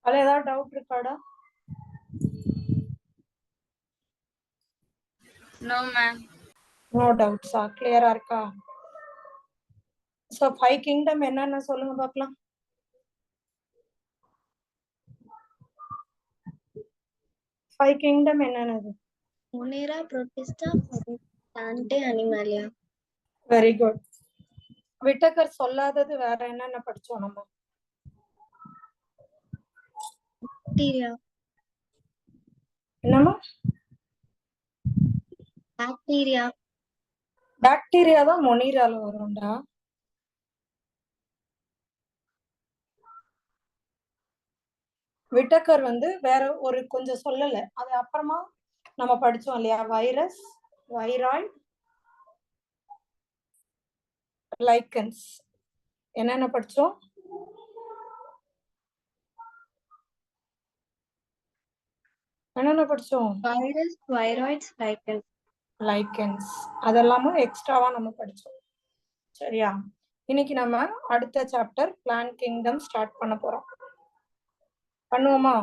அதுல ஏதாவது டவுட் இருக்காடா? No, ma'am. நோ டவுட்ஸா? கிளியரா இருக்கா? ஸோ 5 கிங்டம் என்னன்னு சொல்லுங்க பார்க்கலாம். 5 கிங்டம் என்னன்னு? Monera, Protista, Plante, Animalia. Very good. Whittaker சொல்லாதது வேற என்னென்ன படிச்சோம் நம்ம? Bacteria. என்னமா? Bacteria. பாக்டீரியா தான் மொனீரால வரும்டா. விட்டகர் வேற ஒரு கொஞ்சம் சொல்லல. அது அப்புறமா நம்ம படிச்சோம் இல்லையா? Virus, வைராய்ட், lichens. என்னென்ன படிச்சோம்? என்னென்ன படிச்சோம்? Virus, viroids, lichens. லைக்கன்ஸ். அதெல்லாமும் எக்ஸ்ட்ராவா நம்ம படிச்சோம். சரியா? இன்னைக்கு நம்ம அடுத்த சாப்டர் பிளான்ட் கிங்டம் ஸ்டார்ட் பண்ண போறோம். பண்ணுவோமா?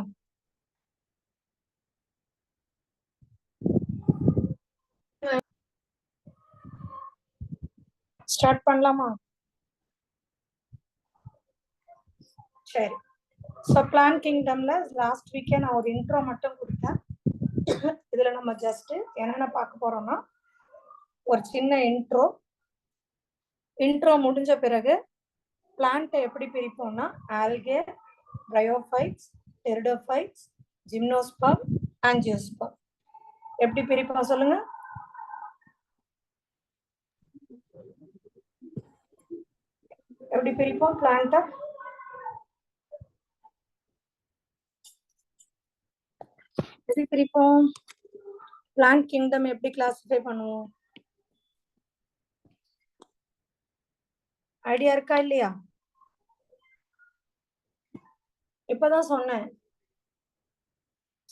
ஸ்டார்ட் பண்ணலாமா? சரி. ஸோ பிளான் கிங்டம்ல லாஸ்ட் வீக்கே நான் ஒரு இன்ட்ரோ மட்டும் கொடுத்தேன். இதுல நம்ம ஜஸ்ட் என்னென்ன பார்க்க போறோம்னா ஒரு சின்ன இன்ட்ரோ முடிஞ்ச பிறகு பிளான்ட்டை எப்படி பிரிப்போம்னா ஆல்கே, பிரையோஃபைட்ஸ், டெரிடோஃபைட்ஸ், ஜிம்னோஸ்பர்ம், ஆஞ்சியோஸ்பர்ம். எப்படி பிரிப்போம் சொல்லுங்க? எப்படி பிரிப்போம் பிளான்ட்டை? எப்படி பிரிப்போம்? பிளான்ட் கிங்டம் எப்படி கிளாசிஃபை பண்ணுவோம்? ஐடியா இருக்கா இல்லையா? இப்பதான் சொன்னேன்.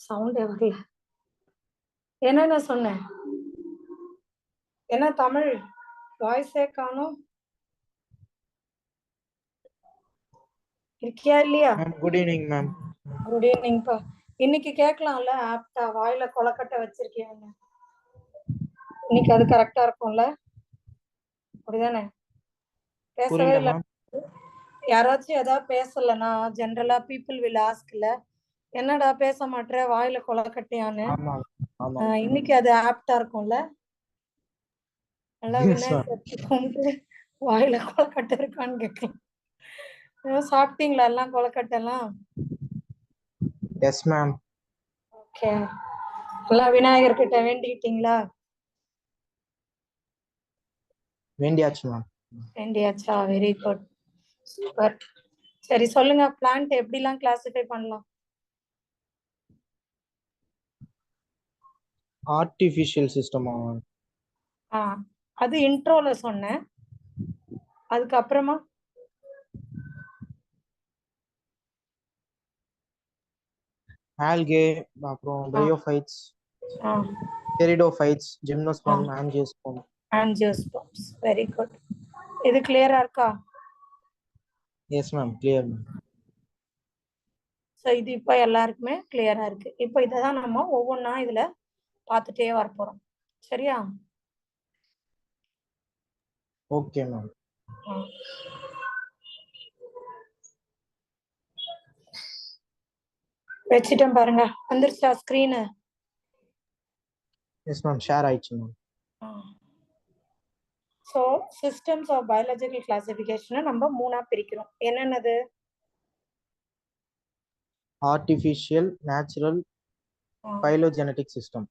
சவுண்ட் வரல. என்னென்ன சொன்னேன்? என்ன தமிழ் வாய்ஸே காணோம்? இருக்கியா இல்லையா? Good evening ma'am. Good evening பா. இன்னைக்கு கேட்கலாம்ல ஆப்டா வாயில கொலக்கட்டை வச்சிருக்கியான்னு. இன்னைக்கு அது கரெக்டா இருக்கும்ல? அப்படிதானே? பேசவே இல்லை. யாராச்சும் ஏதாவது பேசலன்னா ஜென்ரலா பீப்புள் வில் ஆஸ்க்ல என்னடா பேச மாட்டேற வாயில கொலக்கட்டையான்னு. இன்னைக்கு அது ஆப்டா இருக்கும்ல? நல்லா விநாயகர் கும்பிட்டு வாயில கொலக்கட்டை இருக்கான்னு கேட்கலாம். சாப்பிட்டீங்களா எல்லாம் கொலக்கட்டை எல்லாம்? Yes ma'am. ஓகே. எல்லாம் விநாயகர் கிட்ட வேண்டிக்கிட்டீங்களா? வேண்டியாச்சு மேம். வேண்டியாச்சா? Very good, super. சரி சொல்லுங்க, பிளான்ட் எப்படிலாம் கிளாசிஃபை பண்ணலாம்? Artificial system. அது இன்ட்ரோல சொன்னேன். அதுக்கப்புறமா ஆல்கே, அப்புறம் bryophytes, pteridophytes, gymnosperm, angiosperm. Angiosperms. Very good. இது கிளியரா இருக்கா? Yes ma'am, clear ma'am. So இது இப்போ எல்லாருக்குமே கிளியரா இருக்கு. இப்போ இதை தான் நம்ம ஒவ்வொன்றா இதுல பார்த்துட்டே வர போறோம். சரியா? Okay ma'am. வச்சிட்டேன் பாருங்க. வந்துருச்சா ஸ்கிரீனு? எஸ் மேம், ஷேர் ஆயிடுச்சு ma'am. So systems of biological கிளாசிஃபிகேஷனை நம்ம 3ஆ பிரிக்கிறோம். என்னென்னது? Artificial, natural, phylogenetic system.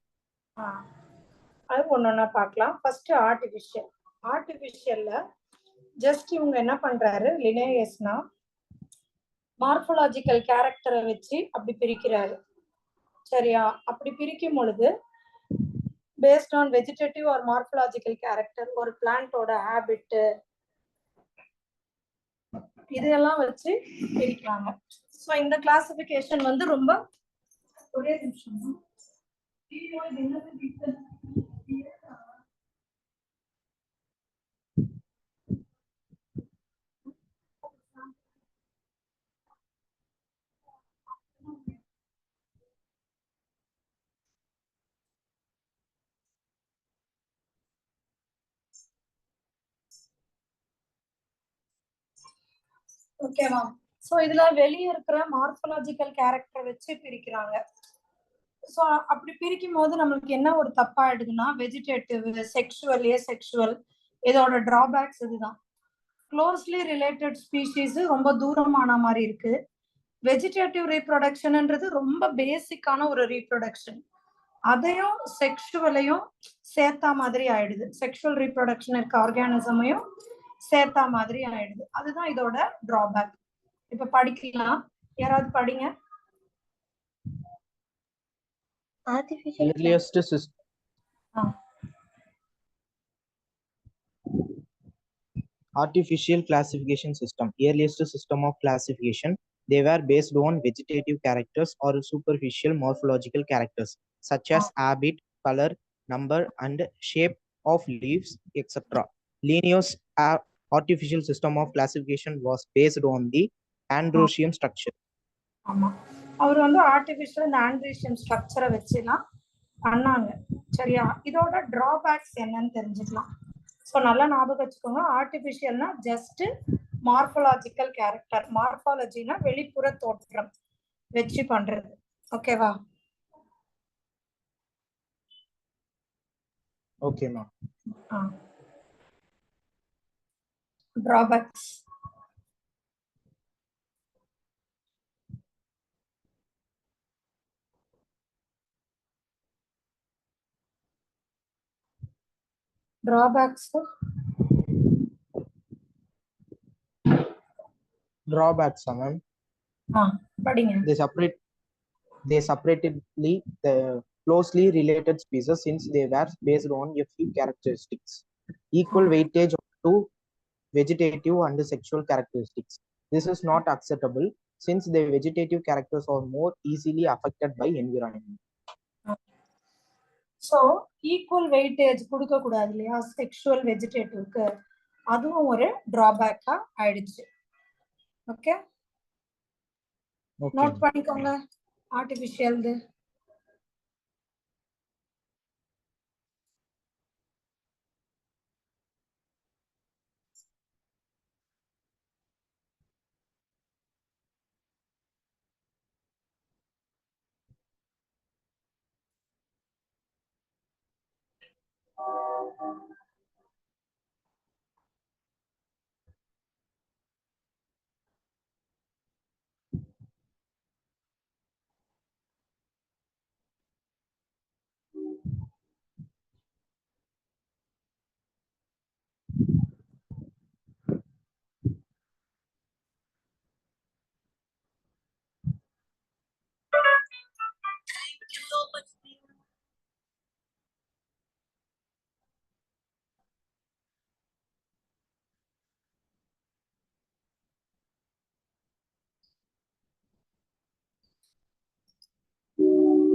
அது ஒன்னொன்னா பார்க்கலாம். First artificial. ஆர்டிஃபிஷியல்ல ஜஸ்ட் இவங்க என்ன பண்றாரு லினேயஸ்னா மார்போலாஜிக்கல் கேரக்டரை வச்சு அப்படி பிரிக்கிறாரு. சரியா? அப்படி பிரிக்கும் பொழுது based on vegetative or morphological character, ஒரு பிளான்ட்டோட ஹேபிட், இதெல்லாம் வச்சு பிரிக்கிறாங்க. ஸோ இந்த கிளாசிஃபிகேஷன் ரொம்ப ஒரே நிமிஷம். ஓகேவா? சோ இதுல வெளிய இருக்கிற மார்ஃபாலஜிக்கல் கேரக்டர் வச்சு பிரிக்கிறாங்க. சோ அப்படி பிரிக்கும் போது நம்மளுக்கு என்ன ஒரு தப்பா ஆயிடுதுன்னா வெஜிடேட்டிவ், செக்ஷுவல், ஏசெக்ஷுவல் இதோட டிராபேக்ஸ் இதுதான். க்ளோஸ்லி ரிலேட்டட் ஸ்பீஷீஸ் ரொம்ப தூரமான மாதிரி இருக்கு. வெஜிடேட்டிவ் ரீப்ரொடக்ஷன்ன்றது ரொம்ப பேசிக்கான ஒரு ரீப்ரொடக்ஷன். அதையும் செக்ஷுவலையும் சேர்த்தா மாதிரி ஆயிடுது. செக்ஷுவல் ரீப்ரொடக்ஷன் இருக்க ஆர்கானிசமையும் சேர்த்தா மாதிரி ஆயிடுது. அதுதான் இதோட டிராபேக். இப்ப படிக்கலாம், யாராவது படிங்க. Artificial Earliest system. Artificial classification system. Earliest system of classification. They were based on vegetative characters or superficial morphological characters such as habit, color, number, and shape of leaves, etc. Linnaeus' artificial system of classification was based on the Ambrosian structure. ஆமா, அவர் வந்து artificial இந்த ஆண்ட்ரீஷியன் ஸ்ட்ரக்சரை வச்சுலாம் பண்ணாங்க. சரியா? இதோட drawbacks என்னன்னு தெரிஞ்சுக்கலாம். ஸோ நல்லா ஞாபகம் வச்சுக்கோங்க. ஆர்டிபிஷியல்னா ஜஸ்ட் மார்ஃபாலஜிக்கல் கேரக்டர். மார்ஃபாலஜினா வெளிப்புற தோற்றம் வச்சு பண்றது. ஓகேவா? Okay, ma'am. Drawbacks. Drawbacks Drawbacks, ma'am. படிங்க. They separately the closely related species since they were based on a few characteristics. Equal weightage to vegetative and sexual characteristics. This is not acceptable since the vegetative characters are more easily affected by environment. So equal weightage கொடுக்க கூடாது இல்லையா sexual வெஜிடேட்டிவ்க்கு, அதுவும் ஒரு டிராபேக்கா ஆயிடுச்சு. Okay, note பண்ணிக்கோங்க. Artificial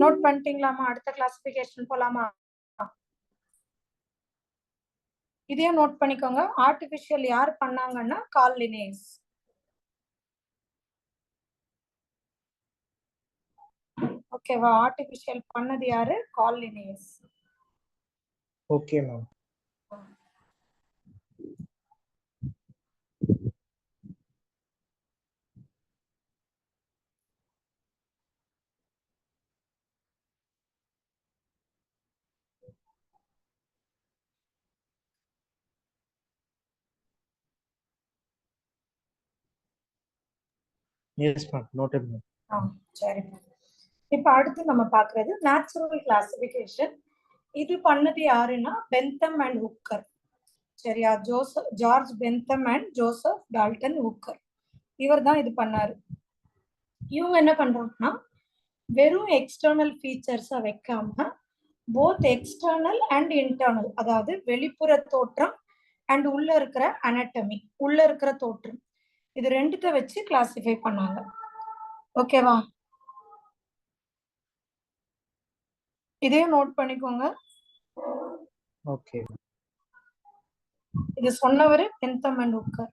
note பண்ணிட்டீங்களாமா? அடுத்த கிளாசிபிகேஷன் போலாமா? இதையும் நோட் பண்ணிக்கோங்க. ஆர்டிபிஷியல் யார் பண்ணாங்கன்னா கார்ல் லினேயஸ். ஓகேவா? ஆர்டிபிஷியல் பண்ணது யாரு? Karl Linnaeus. Okay, ma'am. Yes, ma'am. Noted, ma'am. சரி. இப்ப அடுத்து நம்ம பாக்குறது நேச்சுரல் கிளாசிபிகேஷன். இது பண்ணது யாருன்னா பென்தம் அண்ட் ஹுக்கர். சரியா? George Bentham and Joseph Dalton Hooker. இவர் தான் இது பண்ணாரு. இவங்க என்ன பண்றாங்கன்னா வெறும் எக்ஸ்டர்னல் ஃபீச்சர்ஸை வைக்காம போத் எக்ஸ்டர்னல் அண்ட் இன்டர்னல், அதாவது வெளிப்புற தோற்றம் அண்ட் உள்ள இருக்கிற அனட்டமி, உள்ள இருக்கிற தோற்றம், இது ரெண்டுத்த வச்சு கிளாசிஃபை பண்ணாங்க. ஓகேவா? இதையும் நோட் பண்ணிக்கோங்க. Okay. இது சொன்னவர் பென்தம் அண்ட் ஹுக்கர்.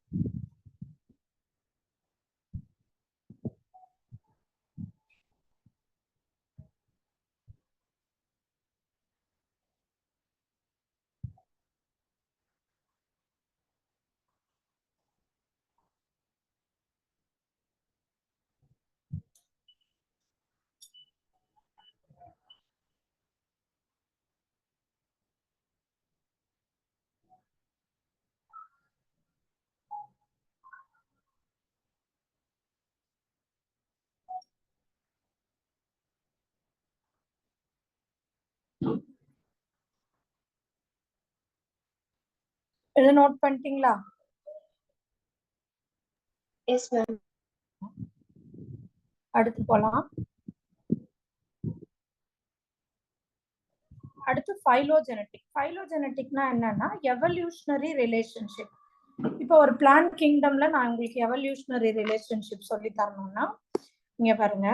இதை நோட் பண்ணிட்டீங்களா? Yes ma'am. அடுத்து போலாம். அடுத்து பைலோஜெனட்டிக். பைலோஜெனட்டிக்னா என்னன்னா எவல்யூஷனரி ரிலேஷன்ஷிப். இப்போ ஒரு பிளான்ட் கிங்டம்ல நான் உங்களுக்கு எவல்யூஷனரி ரிலேஷன்ஷிப் சொல்லி தரணும்னா இங்க பாருங்க,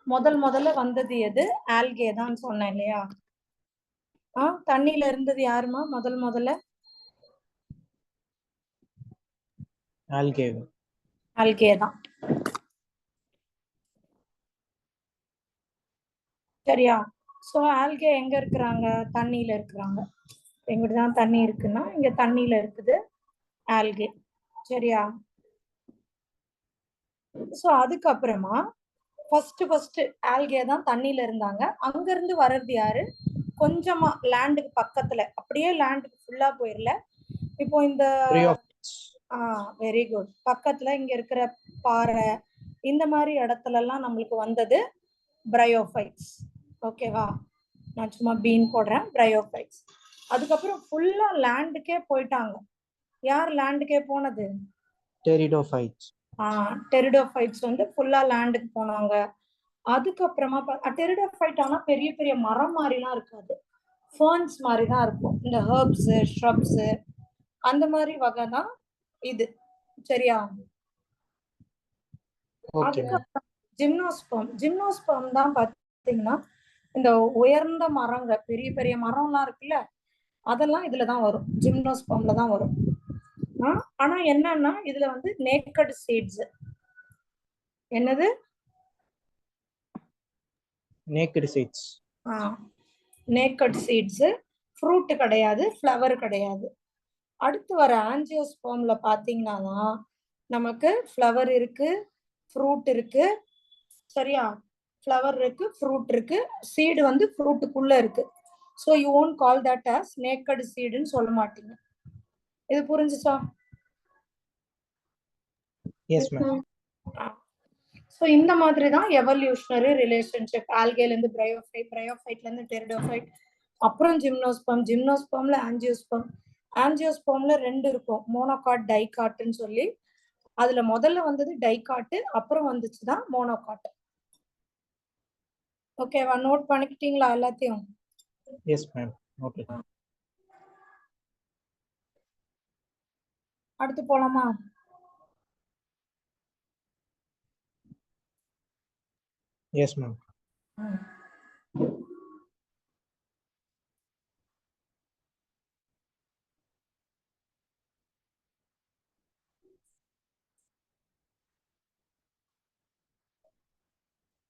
முதல்ல வந்தது எது? ஆல்கே தான் சொன்னேன் இல்லையா? தண்ணியில இருந்தது யாருமா முதல்ல? ஆல்கே தான். சரியா? சோ ஆல்கே எங்க இருக்கிறாங்க? தண்ணியில இருக்கிறாங்க. எங்கிட்டதான் தண்ணி இருக்குன்னா இங்க தண்ணியில இருக்குது ஆல்கே. சரியா? சோ அதுக்கப்புறமா ஃபர்ஸ்ட் ஆல்கே தான் தண்ணியில இருந்தாங்க. அங்க இருந்து வர்றது யாரு? கொஞ்சமா லேண்டுக்கு பக்கத்துல, அப்படியே லேண்டுக்கு ஃபுல்லா போயிடல. இப்போ இந்த வெரி குட். பக்கத்துல இங்க இருக்கிற பாறை இந்த மாதிரி இடத்துல எல்லாம் நம்மளுக்கு வந்தது பிரையோஃபைட்ஸ். ஓகேவா? நான் சும்மா பீன் போடுறேன், பிரையோஃபைட்ஸ். அதுக்கப்புறம் ஃபுல்லா லேண்டுக்கே போயிட்டாங்க. யார் லேண்டுக்கே போனது? டெரிடோஃபைட்ஸ். டெரிடோஃபைட்ஸ் வந்து ஃபுல்லா லேண்டுக்கு போனாங்க. அதுக்கப்புறமா டெரிடோஃபைட் ஆனா பெரிய பெரிய மரம் மாதிரிலாம் இருக்காது, ஃபர்ன்ஸ் மாதிரி தான் இருக்கும். இந்த ஹெர்ப்ஸ், ஷ்ரப்ஸ் அந்த மாதிரி வகை தான் இது. சரியா? அதுக்கப்புறம் ஜிம்னோஸ்பெர்ம் தான் பாத்தீங்கன்னா இந்த உயர்ந்த மரங்க, பெரிய பெரிய மரம்லாம் இருக்குல்ல, அதெல்லாம் இதுலதான் வரும், ஜிம்னோஸ்பெர்ம்ல தான் வரும். ஆனா என்னன்னா இதுல வந்து நேக்கட் சீட்ஸ். என்னது? Naked seeds. Naked seeds. Fruit கிடையாது, ஃப்ளவர் கிடையாது. அடுத்து வர ஆஞ்சியோஸ்பெர்ம்ல பாத்தீங்கன்னா நமக்கு ஃப்ளவர் இருக்கு, ஃப்ரூட் இருக்கு. சரியா? ஃப்ளவர் இருக்கு, ஃப்ரூட் இருக்கு, சீடு வந்து ஃப்ரூட்டுக்குள்ள இருக்கு. So you won't call that as naked சீடுன்னு சொல்ல மாட்டீங்க. இது புரிஞ்சுச்சா? Yes ma'am. ஸோ இந்த மாதிரி தான் எவல்யூஷனரி ரிலேஷன்ஷிப். ஆல்கேல இருந்து பிரையோஃபைட், பிரையோஃபைட்ல இருந்து டெரிடோஃபைட், அப்புறம் ஜிம்னோஸ்பெர்ம், ஜிம்னோஸ்பெர்ம்ல ஆஞ்சியோஸ்பெர்ம். ஆஞ்சியோஸ்பெர்ம்ல 2 இருக்கும், மோனோகாட், டைகாட்னு சொல்லி. அதுல முதல்ல வந்தது டைகாட், அப்புறம் வந்துச்சுதான் மோனோகாட். ஓகேவா? நோட் பண்ணிக்கிட்டீங்களா எல்லாத்தையும்? Yes ma'am. ஓகே. அடுத்து போலாமா? Yes ma'am.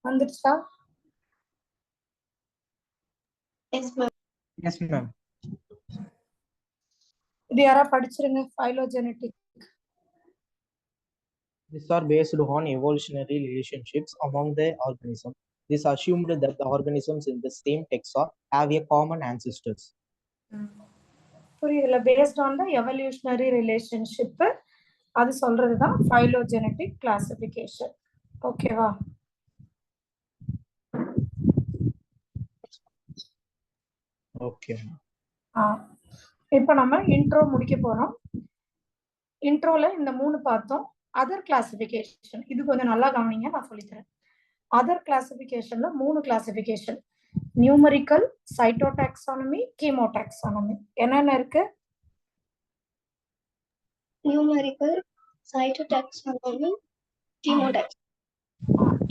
வந்துடுச்சா? Yes ma'am. Yes ma'am. இது யாரா படிச்சிருங்க. Phylogenetic. These are based on evolutionary relationships among the organisms. This assumed that the organisms in the same taxa have a common ancestors. புரியுதுல? Based on the evolutionary relationship அது சொல்றதுதான் பைலோஜெனட்டிக் classification. ஓகேவா? Okay. இப்போ நம்ம intro முடிக்க போறோம். இன்ட்ரோல இந்த 3 பார்த்தோம். அதர் கிளாசிபிகேஷன் இது கொஞ்சம் நல்லா கவனிங்க, நான் சொல்லித்தரேன். அதர் கிளாசிபிகேஷன்ல 3 கிளாசிபிகேஷன்: நியூமரிக்கல், சைட்டோடாக்சானமி, கீமோடாக்சானமி. என்னென்ன இருக்கு? Numerical, cytotaxonomy, கீமோடாக்சானமி.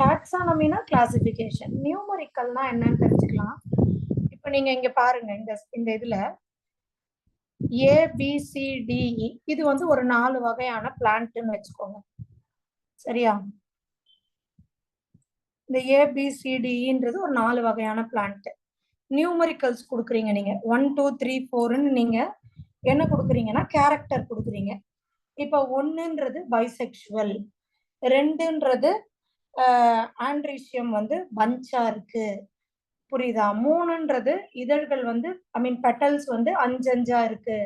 டாக்சானமினா கிளாசிபிகேஷன். நியூமரிக்கல்னா என்னன்னு தெரிஞ்சுக்கலாம். இப்போ நீங்க இங்க பாருங்க, இந்த இதுல ABCDE இது வந்து ஒரு 4 வகையான பிளான்ட்னு வச்சுக்கோங்க. சரியா? இந்த ABCDEன்றது ஒரு 4 வகையான பிளான்ட். நியூமரிக்கல்ஸ் கொடுக்குறீங்க நீங்க 1 2 3 4ன்னு நீங்க என்ன கொடுக்குறீங்கன்னா கேரக்டர் கொடுக்குறீங்க. இப்போ 1ன்றது பைசெக்சுவல், 2ன்றது ஆண்ட்ரீஷியம் வந்து பஞ்சா இருக்கு, புரியுதா? 3ன்றது இதழ்கள் வந்து பெட்டல்ஸ் வந்து 5 இருக்கு.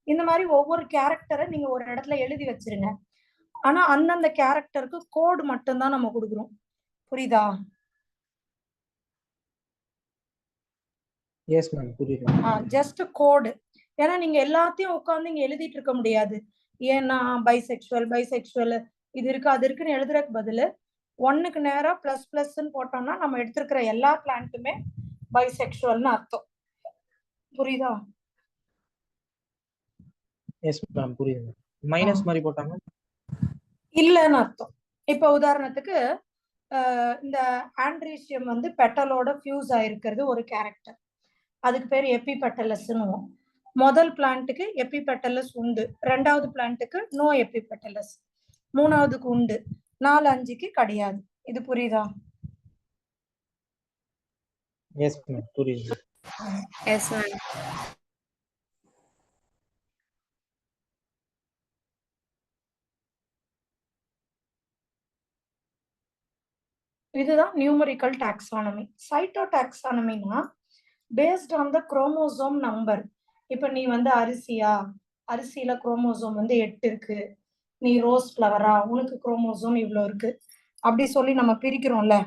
இந்த மாதிரி ஒவ்வொரு கேரக்டரை நீங்க ஒரு இடத்துல எழுதி வச்சிருங்க. ஆனா அந்தந்த கேரக்டருக்கு கோட் மட்டும்தான் நம்ம கொடுக்குறோம். புரியுதா? எஸ் மேம், புரியுது. ஜஸ்ட் கோடு. ஏன்னா நீங்க எல்லாத்தையும் உட்காந்து இங்க எழுதிட்டு இருக்க முடியாது. ஏன்னா பைசெக்சுவல் இது இருக்கு அது இருக்குன்னு எழுதுறதுக்கு பதிலு ஒன்னுக்கு நேரா பிளஸ் பிளஸ்ன்னு போட்டோம்னா நம்ம எடுத்திருக்கிற எல்லா பிளான்ட்டுமே பைசெக்சுவல்னு அர்த்தம். புரியுதா? எஸ் மேம் புரியுது. மைனஸ் மாதிரி போட்டாங்க இல்லன்னு அர்த்தம். இப்ப உதாரணத்துக்கு இந்த ஆண்ட்ரீசியம் வந்து பெட்டலோட ஃபியூஸ் ஆயிருக்கிறது ஒரு கேரக்டர். அதுக்கு பேர் எபிபெட்டலஸ்ன்னு. முதல் பிளான்ட்டுக்கு எபிபெட்டலஸ் உண்டு, ரெண்டாவது பிளான்ட்டுக்கு நோ எபிபெட்டலஸ், மூணாவதுக்கு உண்டு, 4, 5க்கு கிடையாது. இது புரியுதா? எஸ் மேம் புரியுது. Yes ma'am. இதுதான் நியூமரிக்கல் டாக்ஸானமி. சைட்டோ டாக்ஸானமினா based on the chromosome number. இப்ப நீ வந்து அரிசியில குரோமோசோம் வந்து 8 இருக்கு, நீ ரோஸ் ஃப்ளவரா, உனக்கு குரோமோசோம் இவ்வளவு இருக்கு, அப்படி சொல்லி நம்ம பிரிக்கிறோம்ல,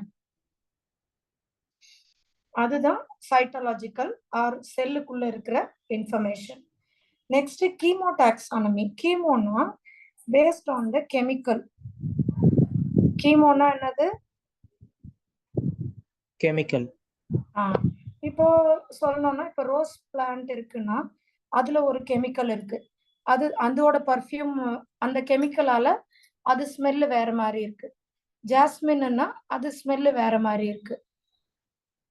அதுதான் சைட்டாலஜிக்கல் ஆர் செல்லுக்குள்ள இருக்கிற இன்ஃபர்மேஷன். Next chemo taxonomy. கீமோனா பேஸ்ட் ஆன் த கெமிக்கல். கீமோனா என்னது? கெமிக்கல். இப்போ சொல்லணும்னா இப்ப ரோஸ் பிளான்ட் இருக்குன்னா அதுல ஒரு கெமிக்கல் இருக்கு, அதோட பர்ஃப்யூம் அந்த கெமிக்கலால அது ஸ்மெல்லு வேற மாதிரி இருக்கு. ஜாஸ்மின்னா அது ஸ்மெல்லு வேற மாதிரி இருக்கு.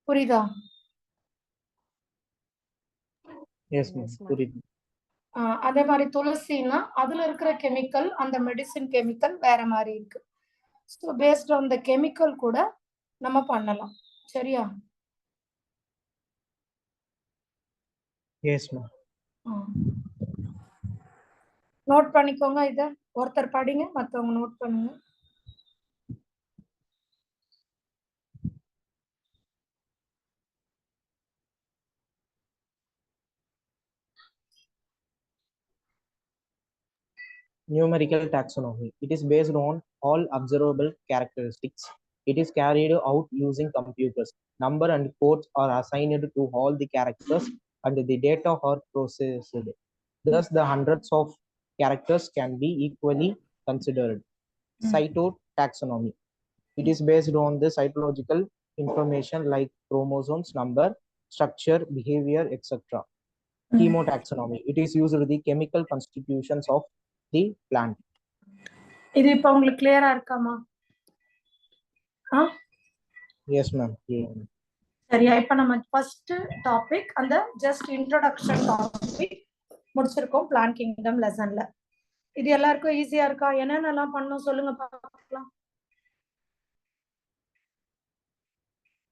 புரியுதா? எஸ் மேம் புரியுது. அதே மாதிரி துளசின்னா அதுல இருக்கிற கெமிக்கல், அந்த மெடிசின் கெமிக்கல் வேற மாதிரி இருக்கு. So based on the chemical கூட நம்ம பண்ணலாம். சரியா? Yes ma'am. நோட் பண்ணிக்கோங்க. இத ஒருத்தர் படிங்க, மத்தவங்க நோட் பண்ணுங்க. Numerical taxonomy. It is based on all observable characteristics. It is carried out using computers. Number and codes are assigned to all the characters and the data are processed. Thus, the hundreds of characters can be equally considered. Cytotaxonomy. It is based on the cytological information like chromosomes, number, structure, behavior, etc. Chemotaxonomy. It is used the chemical constitutions of the plant. இது இப்ப உங்களுக்கு கிளியரா இருக்காமா? Yes ma'am. சரியா? இப்ப நம்ம first topic அந்த just introduction topic முடிச்சிருக்கோம் பிளான்ட் கிங்டம் லெசன்ல. இது எல்லாருக்கும் ஈஸியா இருக்கா? என்னென்னலாம் பண்ணணும் சொல்லுங்க பார்க்கலாம்.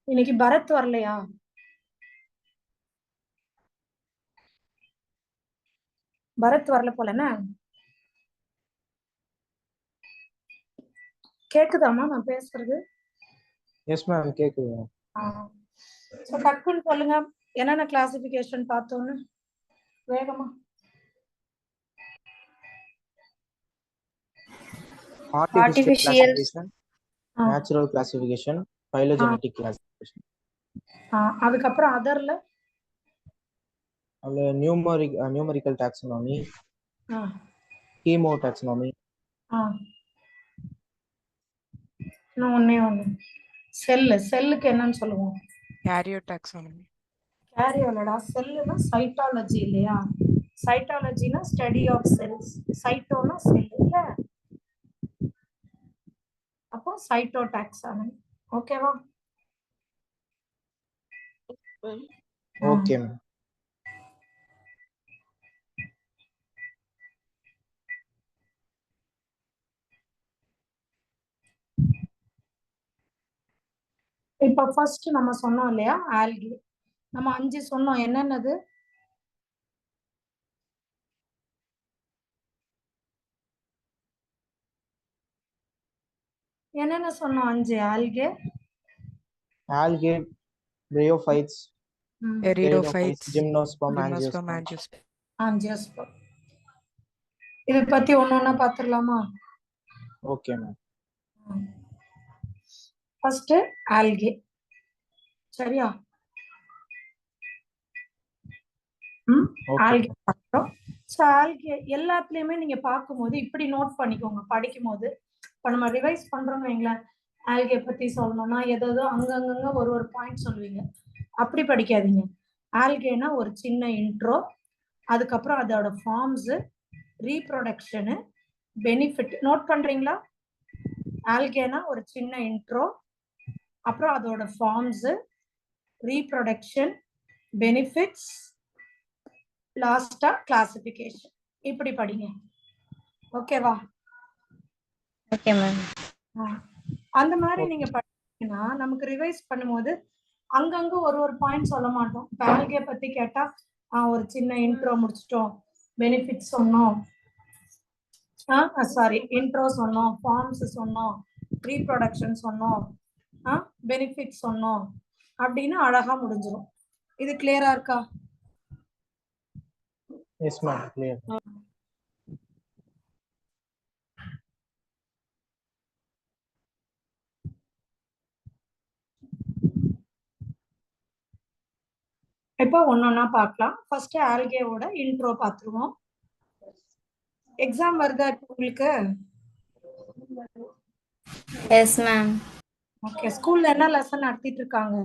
இன்னைக்கு பரத் வரலையா? பரத் வரல போலன்னா. கேக்குதாமா நான் பேசுறது? எஸ் மேம் கேக்குது. சோ டக்குன்னு சொல்லுங்க என்னென்ன கிளாசிஃபிகேஷன் பார்த்தோன்னு வேகமா. Artificial classification, natural classification, phylogenetic classification. அதுக்கப்புறம் அதர்ல numerical taxonomy, chemotaxonomy. ஒண்ணே செல்லுக்கு என்னன்னு சொல்லுவோம்? காரியோடாக்சானமி. கேரியோலடா. செல்லுனா சைட்டாலஜி இல்லையா? சைட்டாலஜினா ஸ்டடி ஆஃப் செல்ஸ், சைட்டோனா செல் இல்ல, அப்போ சைட்டோடாக்சானமி. ஓகேவா? Okay ma'am. இப்ப ஃபர்ஸ்ட் நம்ம சொன்னோம் இல்லையா ஆல்கி, நம்ம 5 சொன்னோம். என்னென்னது? என்னென்ன சொன்னோம்? 5 algae, bryophytes, Pteridophytes, gymnosperm, angiosperm. இத பத்தி ஒண்ணொண்ணா பாத்துடலாமா? Okay ma'am. First algae. சரியா? Okay. ஆல்கே பார்க்குறோம். ஸோ ஆல்கே எல்லாத்துலேயுமே நீங்க பார்க்கும்போது இப்படி நோட் பண்ணிக்கோங்க படிக்கும் போது. இப்போ நம்ம ரிவைஸ் பண்றோம்னு வைங்களேன், ஆல்கே பத்தி சொல்லணும்னா ஏதோ அங்கங்க ஒரு பாயிண்ட் சொல்லுவீங்க. அப்படி படிக்காதீங்க. ஆல்கேனா ஒரு சின்ன இன்ட்ரோ, அதுக்கப்புறம் அதோட ஃபார்ம்ஸ், ரீப்ரொடக்ஷனு, பெனிஃபிட் நோட் பண்றீங்களா? ஆல்கேனா ஒரு சின்ன இன்ட்ரோ, அப்புறம் அதோட ஃபார்ம்ஸ், ரீப்ரொடக்ஷன், பெனிஃபிட்ஸ், லாஸ்டா கிளாசிபிகேஷன். இப்படி படிங்க. ஓகேவா? Okay ma'am. அந்த மாதிரி நீங்க படிச்சீங்கன்னா நமக்கு ரிவைஸ் பண்ணும்போது அங்கங்க ஒரு பாயிண்ட் சொல்ல மாட்டோம். ஆல்கே பத்தி கேட்டா ஒரு சின்ன இன்ட்ரோ முடிச்சிட்டோம், பெனிஃபிட் சொன்னோம், சாரி இன்ட்ரோ சொன்னோம், ஃபார்ம்ஸ் சொன்னோம், ரீப்ரொடக்ஷன் சொன்னோம், பெனிஃபிட் சொன்னோம் அப்படின்னு அழகா முடிஞ்சிடும். இது கிளியரா இருக்கா? Yes, ma'am. Clear. இப்போ ஒன்னொன்னா பார்க்கலாம். ஃபர்ஸ்ட் ஆல்கேவோட இன்ட்ரோ பார்த்துருவோம். எக்ஸாம் வருதா இப்போ உங்களுக்கு? S ma'am. ஓகே. ஸ்கூல்ல என்ன லெசன் நடத்திட்டு இருக்காங்க?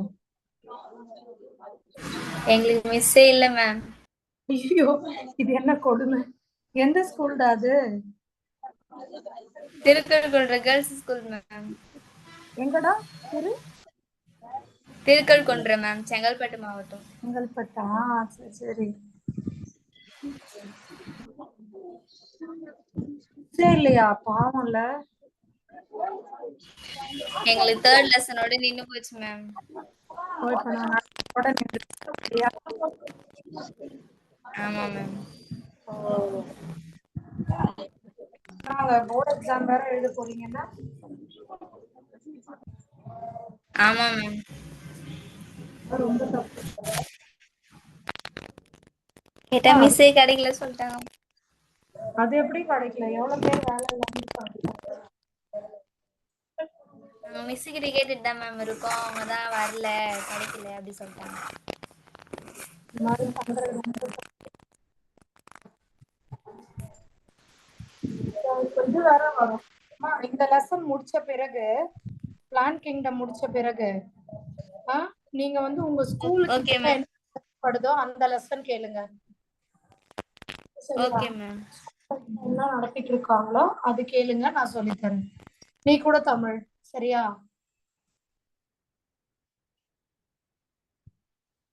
எங்களுக்கு மிஸ்ஸே இல்ல மேம். ஐயோ, இது என்ன கொடுமை! எந்த ஸ்கூல்டா அது? Thirukkazhukundra girls school ma'am. எங்கடா? திருக்கழுக்குன்ற மேம், செங்கல்பட்டு மாவட்டம். செங்கல்பட்டா? சரி சரி. இல்லையா? பாவம்ல. எங்களுக்கு தேர்ட் லெசனோட நின்னு போச்சு மேம். ஆமா மேம். போர்டு எக்ஸாம் வேற எழுத போறீங்கன்னா? ஆமா மேம். ரொம்ப தப்பு. கேட்டா மிஸ்ஸே கிடைக்கல சொல்லிட்டாங்க. அது எப்படி கிடைக்கல? எவ்வளவு பேர் வேலை இல்லாம இருக்காங்க. நம்ம மிஸ் கிட்ட கேட்டுட்டு தான் மேம் இருக்கோம், அவங்க தான் வரல கிடைக்கல அப்படி சொல்லிட்டாங்க. இந்த மாதிரி பண்றது இது வேற வரும். இந்த லெசன் முடிச்ச பிறகு, பிளான் கிங்டம் முடிச்ச பிறகு நீங்க வந்து உங்க ஸ்கூலுக்கு என்ன படுதோ அந்த லெசன் கேளுங்க. Okay ma'am. என்ன நடத்திட்டு இருக்காங்களோ அது கேளுங்க, நான் சொல்லி தரேன். நீ கூட தமிழ், சரியா?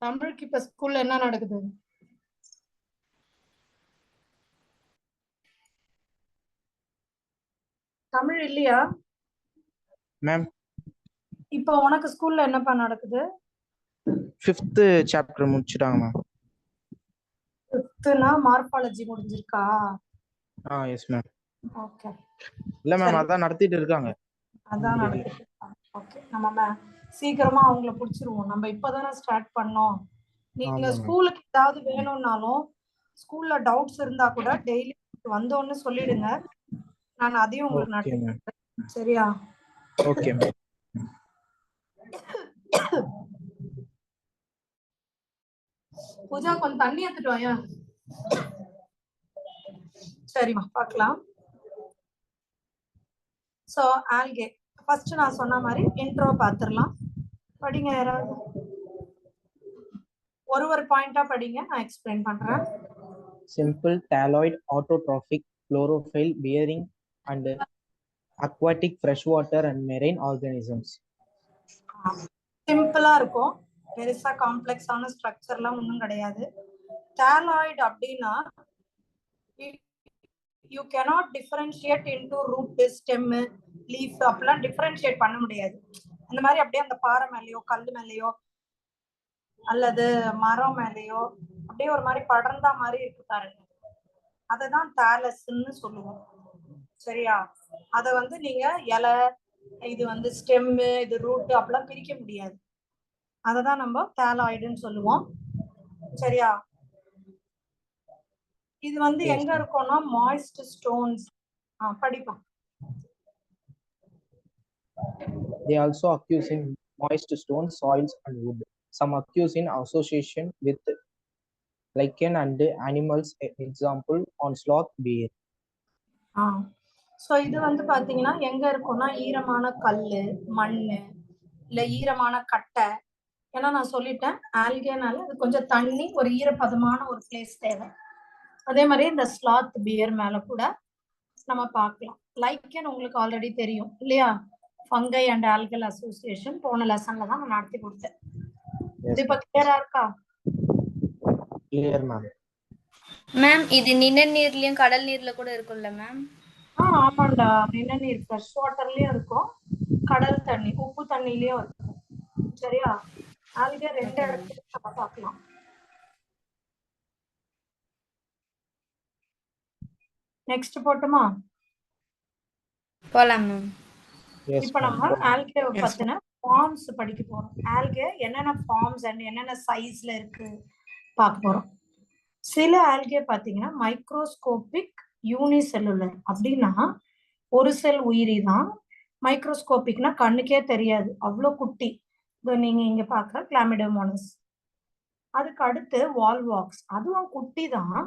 தமிழுக்கு இப்ப ஸ்கூல்ல என்ன நடக்குது? தமிழ் இல்லையா மேம்? இப்போ உனக்கு ஸ்கூல்ல என்னப்பா நடக்குது? 5th சாப்டர் முடிச்சிட்டாங்க மேம். 5th மார்ஃபாலஜி முடிஞ்சிருக்கா? Yes ma'am. ஓகே. இல்ல மேம், அதான் நடத்திட்டு இருக்காங்க. அதான் நடத்திட்டு இருக்காங்க. ஓகே. நம்ம சீக்கிரமா அவங்கள புடிச்சிருவோம். நம்ம இப்பதானே ஸ்டார்ட் பண்ணோம். நீங்க ஸ்கூலுக்கு ஏதாவது வேணும்னாலும், ஸ்கூல்ல டவுட்ஸ் இருந்தா கூட டெய்லி வந்தோன்னு சொல்லிடுங்க. நான் அதையும் உங்களுக்கு நடத்தி, சரியா? Okay ma'am. பூஜா கொஞ்சம் தண்ணி எடுத்துட்டு வாயா. சரிம்மா, பார்க்கலாம். சோ ஆல்கே ஃபர்ஸ்ட் நான் சொன்ன மாதிரி இன்ட்ரோ பார்த்துடலாம். படிங்க யாராவது. ஒரு பாயிண்டா படிங்க, நான் எக்ஸ்பிளைன் பண்றேன். Simple thalloid autotrophic chlorophyll bearing and aquatic freshwater and marine organisms. சிம்பிளா இருக்கும், பெருசா காம்ப்ளெக்ஸான ஸ்ட்ரக்சர்லாம் ஒன்றும் கிடையாது. thalloid அப்படின்னா you cannot differentiate into root, stem, leaf அப்படிலாம் டிஃபரன்ஷியேட் பண்ண முடியாது. அந்த மாதிரி அப்படியே அந்த பாறை மேலேயோ கல் மேலேயோ அல்லது மரம் மேலேயோ அப்படியே ஒரு மாதிரி படர்ந்தா மாதிரி இருக்கு பாருங்க, அததான் தாலஸ்ன்னு சொல்லுவோம். சரியா? அத வந்து நீங்க இலை, இது வந்து ஸ்டெம், இது ரூட் அப்படிலாம் பிரிக்க முடியாது. அததான் நம்ம தாலாய்டுன்னு சொல்லுவோம். சரியா? இது வந்து எங்க இருக்கும்னா மாய்ஸ்ட் ஸ்டோன்ஸ். படிப்போம். They also occur in moist stones, soils and wood. Some occur in association with lichen and animals, example on sloth bear. So இது வந்து பாத்தீங்கன்னா எங்க இருக்கும்னா ஈரமான கல்லு, மண்ணு, இல்ல ஈரமான கட்டை. ஏன்னா நான் சொல்லிட்டேன் ஆல்கேனால அது கொஞ்சம் தண்ணி, ஒரு ஈரப்பதமான ஒரு பிளேஸ் தேவை. அதே மாதிரி இந்த ஸ்லாத் பியர் மேல கூட நம்ம பார்க்கலாம். லைக்கன் உங்களுக்கு ஆல்ரெடி தெரியும் இல்லையா? ஃபங்கை அண்ட் ஆல்கல் அசோசியேஷன் போன லெசன்ல தான் நான் நடத்தி கொடுத்தேன். இது இப்ப கிளியரா இருக்கா? Clear ma'am. மேம் இது நிணநீர்லயும் கடல் நீர்ல கூட இருக்கும்ல மேம்? ஆமாண்டா, நிணநீர் ஃப்ரெஷ் வாட்டர்லயும் இருக்கும், கடல் தண்ணி உப்பு தண்ணிலயும் இருக்கும். சரியா? ஆல்கே ரெண்டு இடத்துல நம்ம பார்க்கலாம். நெக்ஸ்ட் போட்டுமா? போலாம் மேம். இப்ப நம்ம ஆல்கே பத்தின ஃபார்ம்ஸ் படிக்க போறோம். ஆல்கே என்னென்ன ஃபார்ம்ஸ் அண்ட் என்னென்ன சைஸ்ல இருக்கு பார்க்க போறோம். சில ஆல்கே பாத்தீங்கன்னா மைக்ரோஸ்கோபிக் யூனிசெல்லுலர், அப்படின்னா ஒரு செல் உயிரி தான். மைக்ரோஸ்கோபிக்னா கண்ணுக்கே தெரியாது, அவ்வளோ குட்டி. நீங்க இங்க பாக்குற கிளாமிடோமோனஸ். அதுக்கு அடுத்து வால்வாக்ஸ், அதுவும் குட்டி தான்,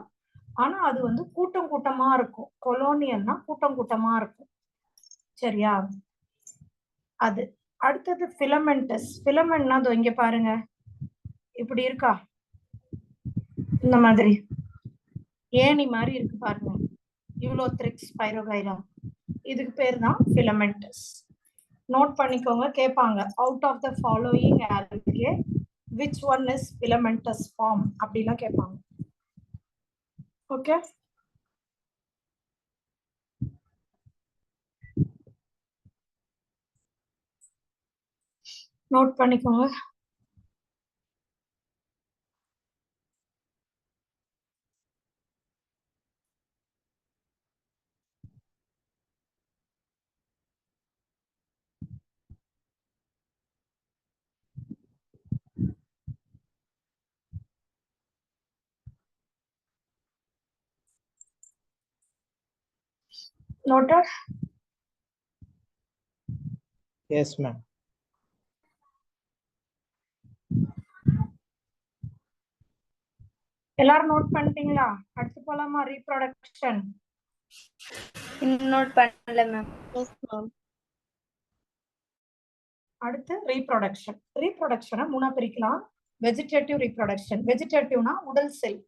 ஆனா அது வந்து கூட்டம் கூட்டமா இருக்கும். கொலோனியல்னா கூட்டம் கூட்டமா இருக்கும். சரியா? அது அடுத்தது ஃபிலமெண்டஸ். ஃபிலமெண்ட்னா அது இங்க பாருங்க, இப்படி இருக்கா, இந்த மாதிரி ஏணி மாதிரி இருக்கு பாருங்க, யூலோத்ரிக்ஸ் பைரோகைரா. இதுக்கு பேர் தான் ஃபிலமெண்டஸ். நோட் பண்ணிக்கோங்க, கேட்பாங்க out of the following algae which one is filamentous form அப்படிலாம் கேட்பாங்க. ஓகே, நோட் பண்ணிக்கோங்க. Noted? Yes ma'am. எல்லாரும் நோட் பண்ணிட்டீங்களா? அடுத்து போலாமா? ரீப்ரொடக்ஷன். நோட் பண்ணல மேம். Yes, ma'am. அடுத்து ரீப்ரொடக்ஷன். ரீப்ரொடக்ஷனை மூணா பிரிக்கலாம். Vegetative reproduction. வெஜிடேட்டிவ்னா உடல் செல்,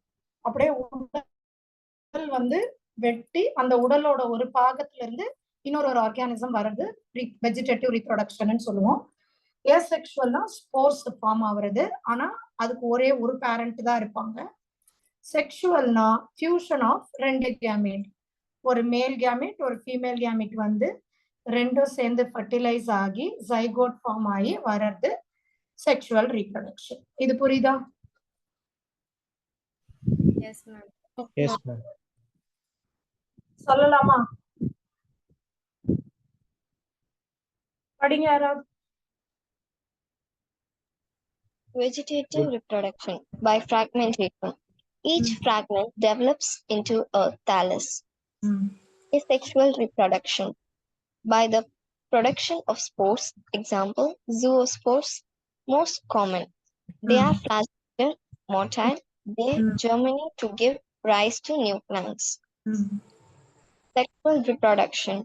அப்படியே உடல் வந்து வெட்டி அந்த உடலோட ஒரு பாகத்துல இருந்து இன்னொரு ஆர்கானிசம் வர்றது வெஜிடேட்டிவ் ரீப்ரொடக்ஷன் சொல்லுவோம். ஏசெக்சுவல்னா ஸ்போர்ஸ் ஃபார்ம் ஆகுறது, ஆனா அதுக்கு ஒரே ஒரு பேரண்ட் தான் இருப்பாங்க. செக்ஷுவல்னா ஃபியூஷன் ஆஃப் ரெண்டு கேமெட், ஒரு மேல் கேமெட் ஒரு ஃபீமேல் கேமெட் வந்து ரெண்டும் சேர்ந்து ஃபர்டிலைஸ் ஆகி ஜைகோட் ஃபார்ம் ஆகி வர்றது செக்ஷுவல் ரீப்ரொடக்ஷன். இது புரியுதா? Yes ma'am. Yes ma'am. சொல்லலாமா? படிங்க யாராவது. Vegetative reproduction by fragmentation. Each fragment develops into a thallus. Asexual reproduction by the production of spores, example zoospores, most common. They are flagellated, motile. They germinate to give rise to new plants. Sexual reproduction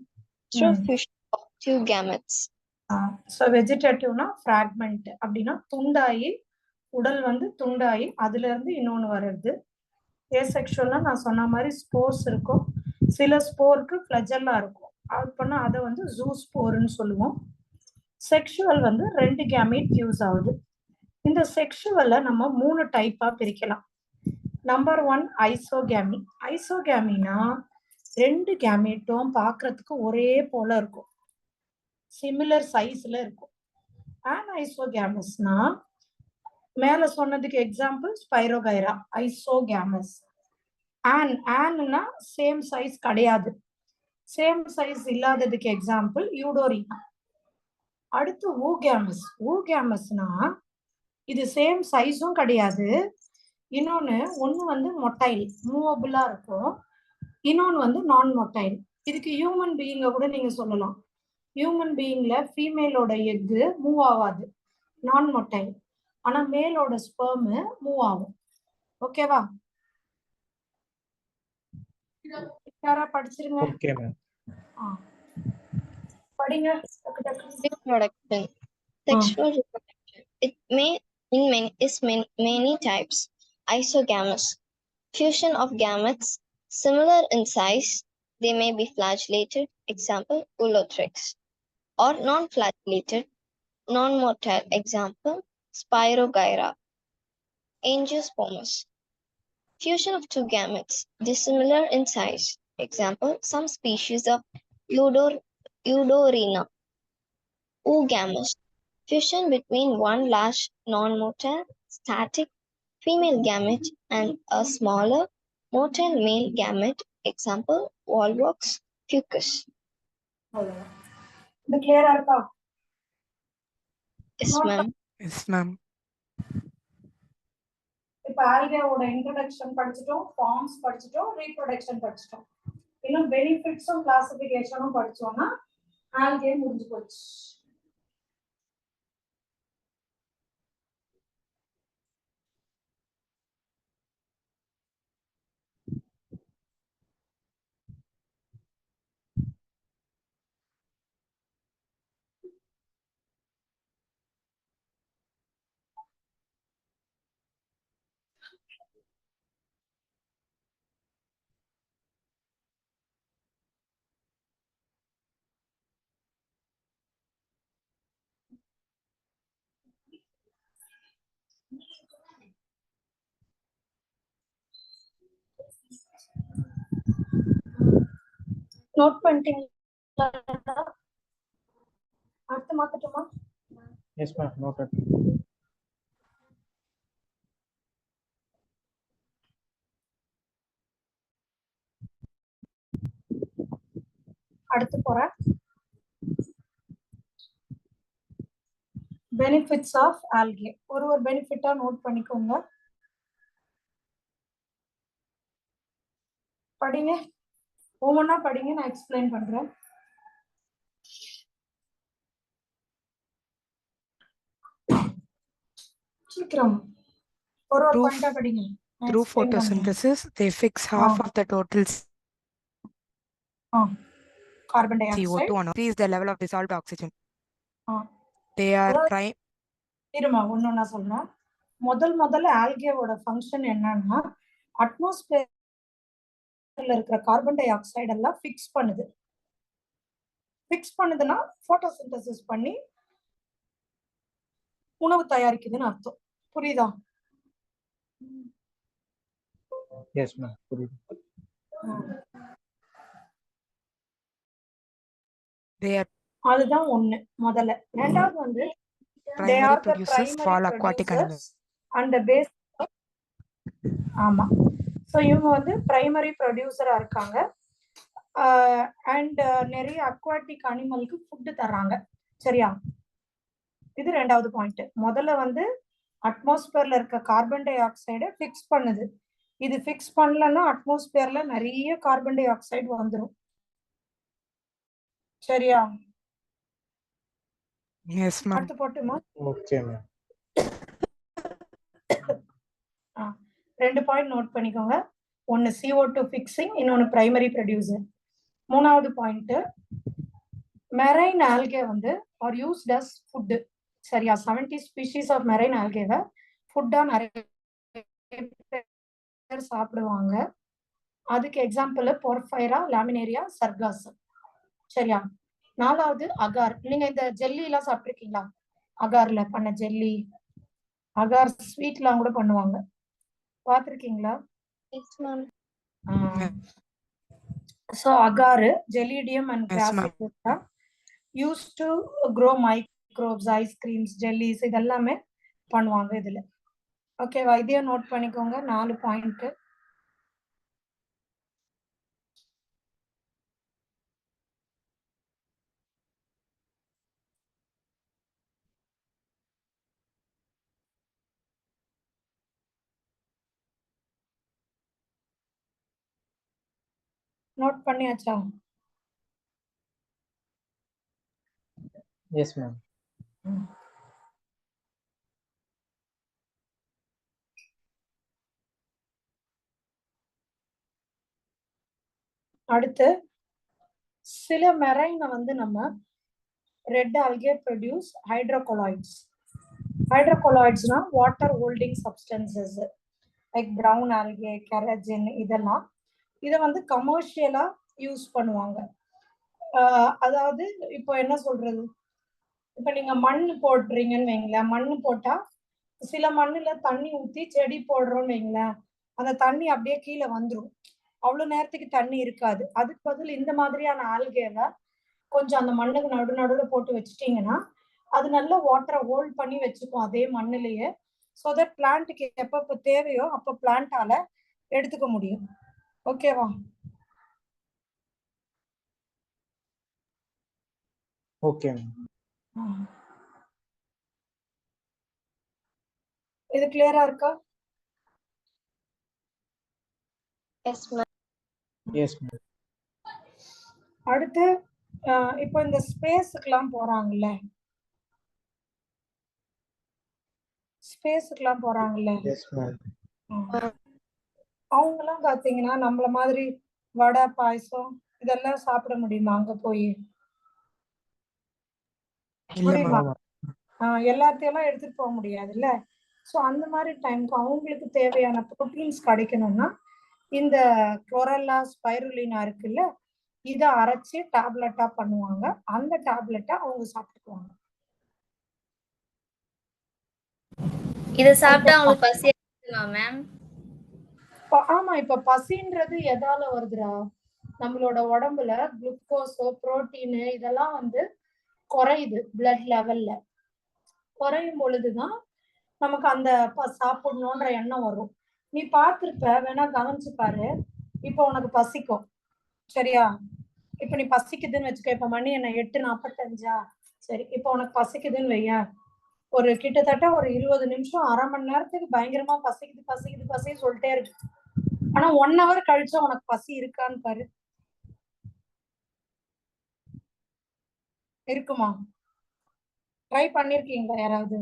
through fusion of two gametes. So வெஜிடேட்டிவ்னா fragment, அப்படின்னா துண்டாயி உடல் வந்து துண்டாயி அதுல இருந்து இன்னொன்று வர்றது. ஏசெக்சுவல்னா நான் சொன்ன மாதிரி ஸ்போர்ஸ் இருக்கும், சில ஸ்போருக்கு ஃப்ளஜெல்லா இருக்கும், அப்படின்னா அதை வந்து ஜூ ஸ்போர்னு சொல்லுவோம். செக்ஷுவல் வந்து ரெண்டு கேமீட் ஃபியூஸ் ஆகுது. இந்த செக்ஷுவலை நம்ம 3 டைப்பா பிரிக்கலாம். Number 1 isogamy. ஐசோகேமினா ரெண்டு கேமீட்டும் பார்க்கறதுக்கு ஒரே போல இருக்கும், சிமிலர் சைஸ்ல இருக்கும். ஆன்ஐசோகேமஸ்னா மேல சொன்னதுக்கு எக்ஸாம்பிள் ஸ்பைரோகைரா, ஐசோகேமஸ். ஆன்னா சேம் சைஸ் கிடையாது, சேம் சைஸ் இல்லாததுக்கு எக்ஸாம்பிள் யூடோரினா. அடுத்து ஊகேமஸ். ஊகேமஸ்னா இது சேம் சைஸும் கிடையாது, இன்னொன்னு ஒன்னு வந்து மொட்டைல் மூவபிளா இருக்கும், இன்னொன்னு வந்து நான் மொட்டைல். இதுக்கு ஹியூமன் பீயிங்க கூட நீங்க சொல்லலாம். ஹியூமன் பீயிங்ல ஃபீமேலோட எக்கு மூவ் ஆகாது, நான் மொட்டைல், ஆனா மேலோட ஸ்பெர்ம் மூவ் ஆகும். ஓகேவா? யாரா படிச்சிருங்க. Okay, ma'am. படிங்க. Reproduction. Sexual reproduction. It may many types. Isogamous. Fusion of gametes similar in size. They may be flagellated. Example, Ulothrix. Or non-flagellated, non-motile. Example, Spirogyra. Angiospermous. Fusion of two gametes dissimilar in size. Example, some species of Eudorina. Oogamous. Fusion between one large non-motile static female gamete and a smaller motile male gamete. Example, Volvox fucus. இது கிளியரா இருக்கா? Yes, ma'am. Yes, ma'am. இப்ப ஆல்கேவோட introduction படிச்சிட்டோம், forms படிச்சிட்டோம், reproduction படிச்சிட்டோம். இன்னும் பெனிஃபிட்ஸும் கிளாசிஃபிகேஷனும் படிச்சோம்னா algae முடிஞ்சு போச்சு. Note பண்ணிட்டீங்களா? அடுத்து மாத்தட்டுமா? Yes, ma'am. Noted. அடுத்து போறேன். Benefits of algae. ஒரு பெனிஃபிட்டா நோட் பண்ணிக்கோங்க. படிங்க, ஒவ்வொன்றா படிங்க, நான் எக்ஸ்பிளைன் பண்றேன். சீக்கிரம் ஒரு பாயிண்டா படிங்க. Through photosynthesis, they fix half of the total carbon dioxide. CO2 and increase the level of dissolved oxygen. They are prime. இருமா, ஒன்னொன்னா சொல்றேன். முதல்ல ஆல்கேவோட ஃபங்க்ஷன் என்னன்னா, அட்மாஸ்பியர்ல இருக்கிற கார்பன் டை ஆக்சைடு எல்லாம் ஃபிக்ஸ் பண்ணுது. ஃபிக்ஸ் பண்ணுதுன்னா போட்டோசிந்தசிஸ் பண்ணி உணவு தயாரிக்குதுன்னு அர்த்தம். புரியுதா? Yes, ma'am. புரியுது. அதுதான் ஒண்ணு முதல்ல. ரெண்டாவது வந்து they are the primary producers and the base. ஆமா, சோ இவங்க வந்து பிரைமரி ப்ரொடியூசரா இருக்காங்க. அண்ட் நிறைய அக்வாட்டிக் அனிமலுக்கு ஃபுட் தர்றாங்க. சரியா? இது ரெண்டாவது பாயிண்ட். முதல்ல வந்து அட்மாஸ்பியர்ல இருக்க கார்பன் டை ஆக்சைடை ஃபிக்ஸ் பண்ணுது. இது ஃபிக்ஸ் பண்ணலன்னா அட்மாஸ்பியர்ல நிறைய கார்பன் டை ஆக்சைடு வந்துடும். சரியா? Yes, ma'am. அடுத்து போட்டுமா? Okay, ma'am. ரெண்டு பாயிண்ட் நோட் பண்ணிக்கோங்க. ஒன்னு CO2 ஃபிக்ஸிங், இன்னொன்னு பிரைமரி ப்ரொடியூசர். மூணாவது பாயிண்ட், மெரைன் ஆல்கே வந்து ஆர் யூஸ்ட் அஸ் ஃபுட். சரியா? 70 ஸ்பீஷீஸ் ஆஃப் மெரைன் ஆல்கேவை ஃபுட்டா நிறைய பேர் சாப்பிடுவாங்க. அதுக்கு எக்ஸாம்பிள் போர்ஃபைரா, லாமினேரியா, சர்காஸ். சரியா? நாலாவது அகார். நீங்க இந்த ஜெல்லி எல்லாம் சாப்பிட்டுருக்கீங்களா? அகார்ல பண்ண ஜெல்லி, அகார் ஸ்வீட்லாம் கூட பண்ணுவாங்க, பாத்திருக்கீங்களா? So agar, Gelidium and Crassicum used to grow microbes, ice creams, jellies, இதெல்லாமே பண்ணுவாங்க இதுல. ஓகேவா? இதையும் நோட் பண்ணிக்கோங்க. 4 பாயிண்ட். நோட் பண்ணியாச்சா? Yes, ma'am. அடுத்து சில மெரைனை வந்து நம்ம ரெட் ஆல்கே ப்ரொடியூஸ் ஹைட்ரோகொலாய்ட்ஸ். ஹைட்ரோகொலாய்ட்ஸ்னா water holding substances like brown algae, carrageen, இதெல்லாம் இதை வந்து கமர்ஷியலா யூஸ் பண்ணுவாங்க. அதாவது இப்போ என்ன சொல்றது, இப்ப நீங்க மண் போடுறீங்கன்னு வைங்களேன், மண் போட்டா சில மண்ணுல தண்ணி ஊத்தி செடி போடுறோம்னு வைங்களேன், அந்த தண்ணி அப்படியே கீழே வந்துடும், அவ்வளவு நேரத்துக்கு தண்ணி இருக்காது. அதுக்கு பதில் இந்த மாதிரியான ஆல்கேவை கொஞ்சம் அந்த மண்ணுக்கு நடுவுல போட்டு வச்சுட்டீங்கன்னா அது நல்லா வாட்டரை ஹோல்ட் பண்ணி வச்சுக்கும் அதே மண்ணிலேயே. ஸோ தட் பிளான்ட்டுக்கு எப்பப்போ தேவையோ அப்போ பிளான்ட்டால எடுத்துக்க முடியும். ஓகேவா? ஓகே. இது கிளியரா இருக்கா? Yes ma'am. Yes ma'am. அடுத்து இப்போ இந்த ஸ்பேஸுக்கெல்லாம் போறாங்கல்ல, எஸ் மேம். அவங்கெல்லாம் பாத்தீங்கன்னா நம்மள மாதிரி வடை பாயசம் இதெல்லாம் சாப்பிட முடியுமா அங்க போய்? முடியுமா? எல்லாத்தையும் எடுத்துட்டு போக முடியாதுல்ல. ஸோ அந்த மாதிரி டைம்க்கு அவங்களுக்கு தேவையான ப்ரோட்டீன்ஸ் கிடைக்கணும்னா இந்த குளோரெல்லா ஸ்பைருலினா இருக்குல்ல, இதை அரைச்சி டேப்லெட்டா பண்ணுவாங்க. அந்த டேப்லெட்டை அவங்க சாப்பிட்டுக்குவாங்க. இத சாப்பிட்டா உங்களுக்கு பசி எடுக்குமா மேம்? ஆமா, இப்ப பசின்றது எதால வருதுடா, நம்மளோட உடம்புல குளுக்கோஸோ புரோட்டீன் இதெல்லாம் வந்து குறையுது. பிளட் லெவல்ல குறையும் பொழுதுதான் நமக்கு அந்த சாப்பிடணும்ன்ற எண்ணம் வரும். நீ பார்த்திருப்ப, வேணா கவனிச்சு பாரு. இப்போ உனக்கு பசிக்கும், சரியா? இப்ப நீ பசிக்குதுன்னு வச்சுக்க, இப்ப மணி என்ன 8:45, சரி. இப்போ உனக்கு பசிக்குதுன்னு வைய, ஒரு கிட்டத்தட்ட ஒரு 20 நிமிஷம், அரை மணி நேரத்துக்கு பயங்கரமா பசிக்குது சொல்லிட்டே இருக்கு. ஆனா 1 hour கழிச்சு உனக்கு பசி இருக்கான்னு பாரு. இருக்குமா? ட்ரை பண்ணிருக்கீங்களா யாராவது?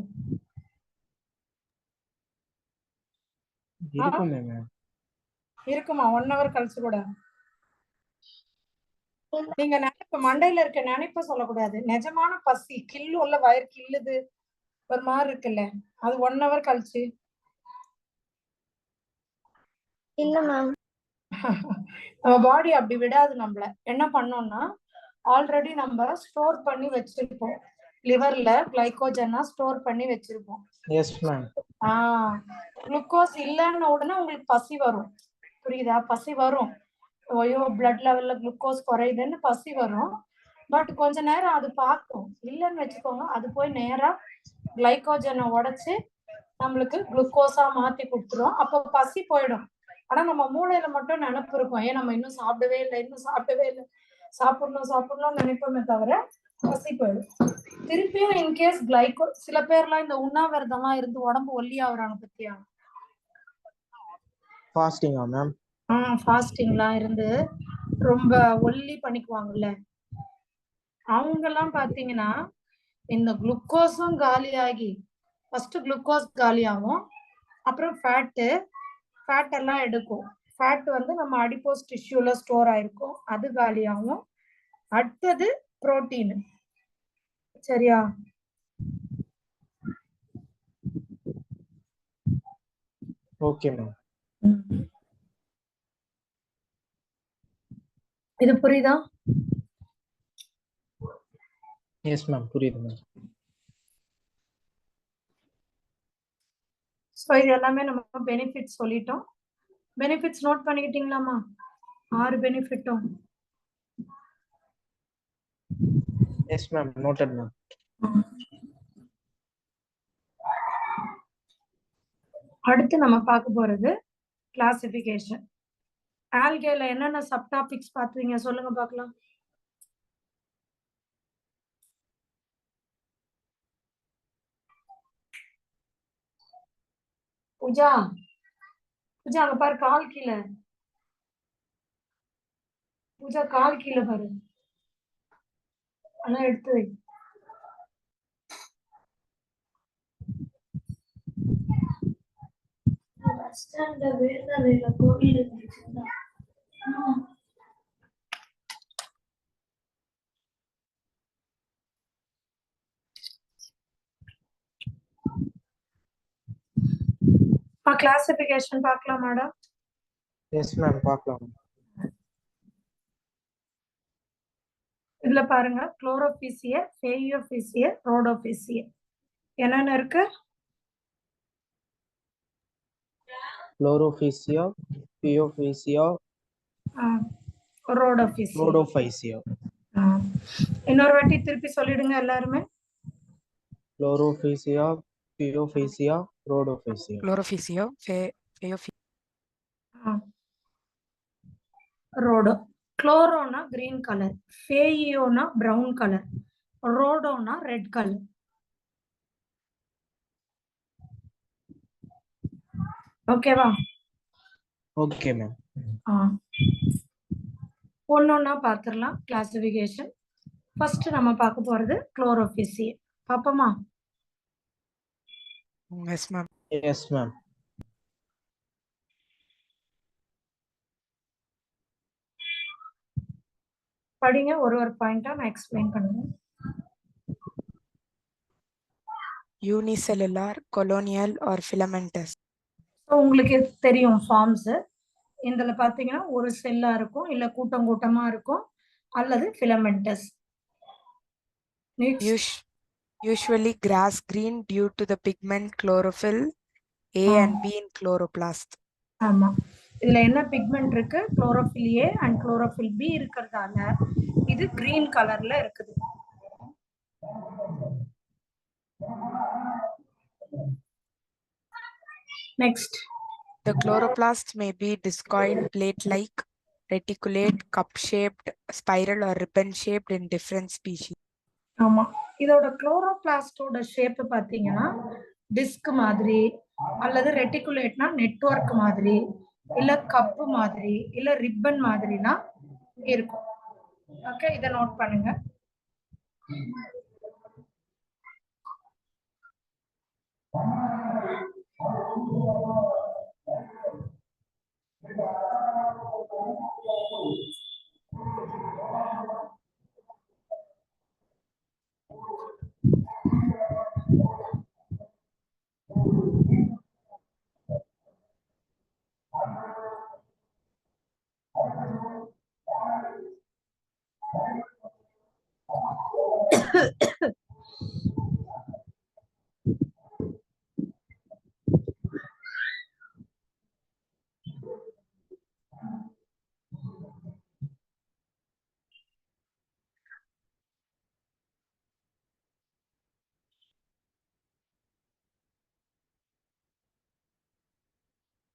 இருக்குமா 1 hour கழிச்சு கூட? நீங்க நினைப்ப மண்டையில இருக்க நினைப்ப சொல்லக்கூடாது. நிஜமான பசி கில்லு உள்ள வயிறு கில்லுது ஒரு மாதிரி இருக்குல்ல, அது 1 hour கழிச்சு. இல்ல மேம். நம்ம பாடி அப்படி விடாது. நம்மள என்ன பண்ணோம்னா, ஆல்ரெடி நம்ம ஸ்டோர் பண்ணி வச்சிருப்போம் லிவர்ல, கிளைகோஜனா ஸ்டோர் பண்ணி வச்சிருப்போம். Yes ma'am. குளுக்கோஸ் இல்லைன்னு உடனே உங்களுக்கு பசி வரும், புரியுதா? பசி வரும், ஐயோ பிளட் லெவல்ல குளுக்கோஸ் குறையுதுன்னு பசி வரும். பட் கொஞ்ச நேரம் அது பார்க்கும். இல்லைன்னு வச்சுக்கோங்க, அது போய் நேரா கிளைகோஜனை உடைச்சு நம்மளுக்கு குளுக்கோஸா மாத்தி கொடுத்துரும். அப்போ பசி போயிடும். ஆனா நம்ம மூளையில மட்டும் நினைப்பு இருக்கும், ஏன் நம்ம இன்னும் சாப்பிடவே இல்லை, சாப்பிடணும்னு நினைப்போமே தவிர பசி போயிடும். திருப்பியும் இன்கேஸ் சில பேர்லாம் இந்த உண்ணாவிரதம்லாம் இருந்து உடம்பு ஒல்லி ஆகுறாங்க பத்தியா? ஃபாஸ்டிங்கா மேம்? ஃபாஸ்டிங்லாம் இருந்து ரொம்ப ஒல்லி பண்ணிக்குவாங்கல்ல, அவங்க எல்லாம் பாத்தீங்கன்னா இந்த குளுக்கோஸும் காலியாகி, ஃபர்ஸ்ட் குளுக்கோஸ் காலியாகும், அப்புறம் ஃபேட் எல்லாம் எடுக்கும். ஃபேட் வந்து நம்ம அடிப்போஸ் டிஷ்யூல ஸ்டோர் ஆயிருக்கும், அது காலியாகும். அடுத்தது புரோட்டீன், சரியா? Okay ma'am. இது புரியுதா? எஸ் மேம், புரியுது மேம். ஸோ இது எல்லாமே நம்ம பெனிஃபிட்ஸ் சொல்லிட்டோம். பெனிஃபிட்ஸ் நோட் பண்ணிக்கிட்டீங்களாமா? 6 பெனிஃபிட்டும். Yes ma'am, noted ma'am. அடுத்து நம்ம பார்க்க போறது கிளாசிபிகேஷன். ஆல்கேல என்னென்ன சப்டாபிக்ஸ் பாத்தீங்க சொல்லுங்க பார்க்கலாம். பூஜா அங்க பாரு, கால் கீழே. பூஜா கால் கீழே பாரு, ஆனா எடுத்து வை. கிளாசிபிகேஷன் பார்க்கலாம் மேடம். எஸ் மேம் பார்க்கலாம். இதுல பாருங்க, குளோரோபிசியர், ஃபேயோபிசியர், ரோடோபிசியர் என்னென்ன இருக்கு? குளோரோபிசியா, பியோபிசியா, ரோடோபிசியர். ரோடோபைசியா. இன்னொரு வாட்டி திருப்பி சொல்லிடுங்க எல்லாருமே. Chlorophyceae, phaeophyceae, rhodophyceae. Chlorophyceae, rhodo. குளோரோனா கிரீன் கலர், ஃபேயோனா பிரவுன் கலர், ரோடோனா ரெட் கலர். ஓகேவா? Okay ma'am. ஒன்னொன்னா பார்த்துடலாம் கிளாசிபிகேஷன். ஃபர்ஸ்ட் நம்ம பார்க்க போறது குளோரோபிசியர். பாப்போமா? Yes ma'am. Yes ma'am. படிங்க, ஒரு பாயிண்டா நான் எக்ஸ்பிளைன் பண்ணுறேன். Unicellular, colonial or filamentous. உங்களுக்கு தெரியும் ஃபார்ம்ஸ். இதுல பாத்தீங்கன்னா ஒரு செல்லா இருக்கும், இல்ல கூட்டம் கூட்டமா இருக்கும், அல்லது filamentous. Usually grass green due to the pigment chlorophyll A and B in chloroplast. ஆமா, இதுல என்ன பிக்மெண்ட் இருக்கு? Chlorophyll A and chlorophyll B இருக்கிறதால இது கிரீன் கலர்ல இருக்குது. Next, The chloroplast may be discoid, plate-like, reticulate, cup-shaped, spiral or ribbon-shaped in different species. ஆமா, இதோட குளோரோபிளாஸ்டோட ஷேப் பாத்தீங்கன்னா டிஸ்க் மாதிரி, அல்லது ரெட்டிகுலேட்னா நெட்வொர்க் மாதிரி, இல்ல கப்பு மாதிரி, இல்ல ரிப்பன் மாதிரினா இருக்கும். ஓகே, இத நோட் பண்ணுங்க.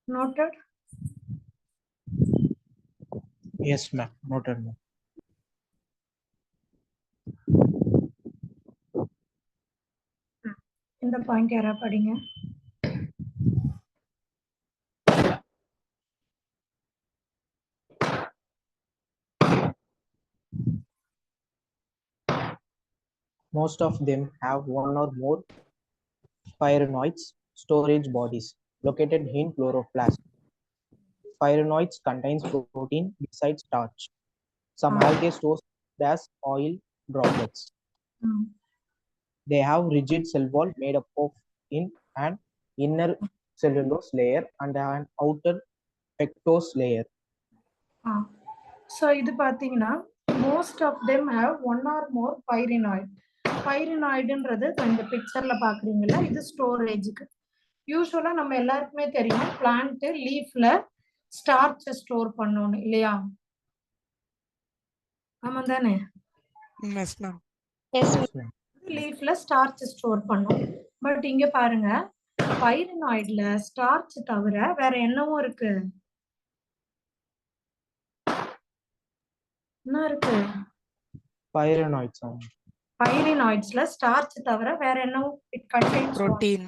Noted? Yes ma'am, noted ma'am. இந்த பாயிண்ட் யாரா படிங்க. Most of them have one or more pyrenoids storage bodies located in chloroplast. Pyrenoids contains protein besides starch. Some algae stores as oil droplets. They have rigid cell wall made up of an inner cellulose layer and an outer pectose layer. So இது பாத்தீங்கன்னா most of them have one or more pyrenoid. பைரினாய்டுன்றது இந்த பிக்சர்ல பாக்குறீங்கல்ல, இது ஸ்டோரேஜுக்கு. யூஸ்வலா நம்ம எல்லாருக்குமே தெரியும், plant லீஃப்ல starch store பண்ணணும் இல்லையா? ஆமா தானே? லீஃப்ல ஸ்டார்ச் ஸ்டோர் பண்ணும். பட் இங்க பாருங்க, பைரினாய்டுல ஸ்டார்ச் தவிர வேற என்னவும் இருக்கு. என்ன இருக்கு? Pyrenoids. பைரினாய்ட்ஸ்ல ஸ்டார்ச் தவிர வேற என்னவும் it contains protein.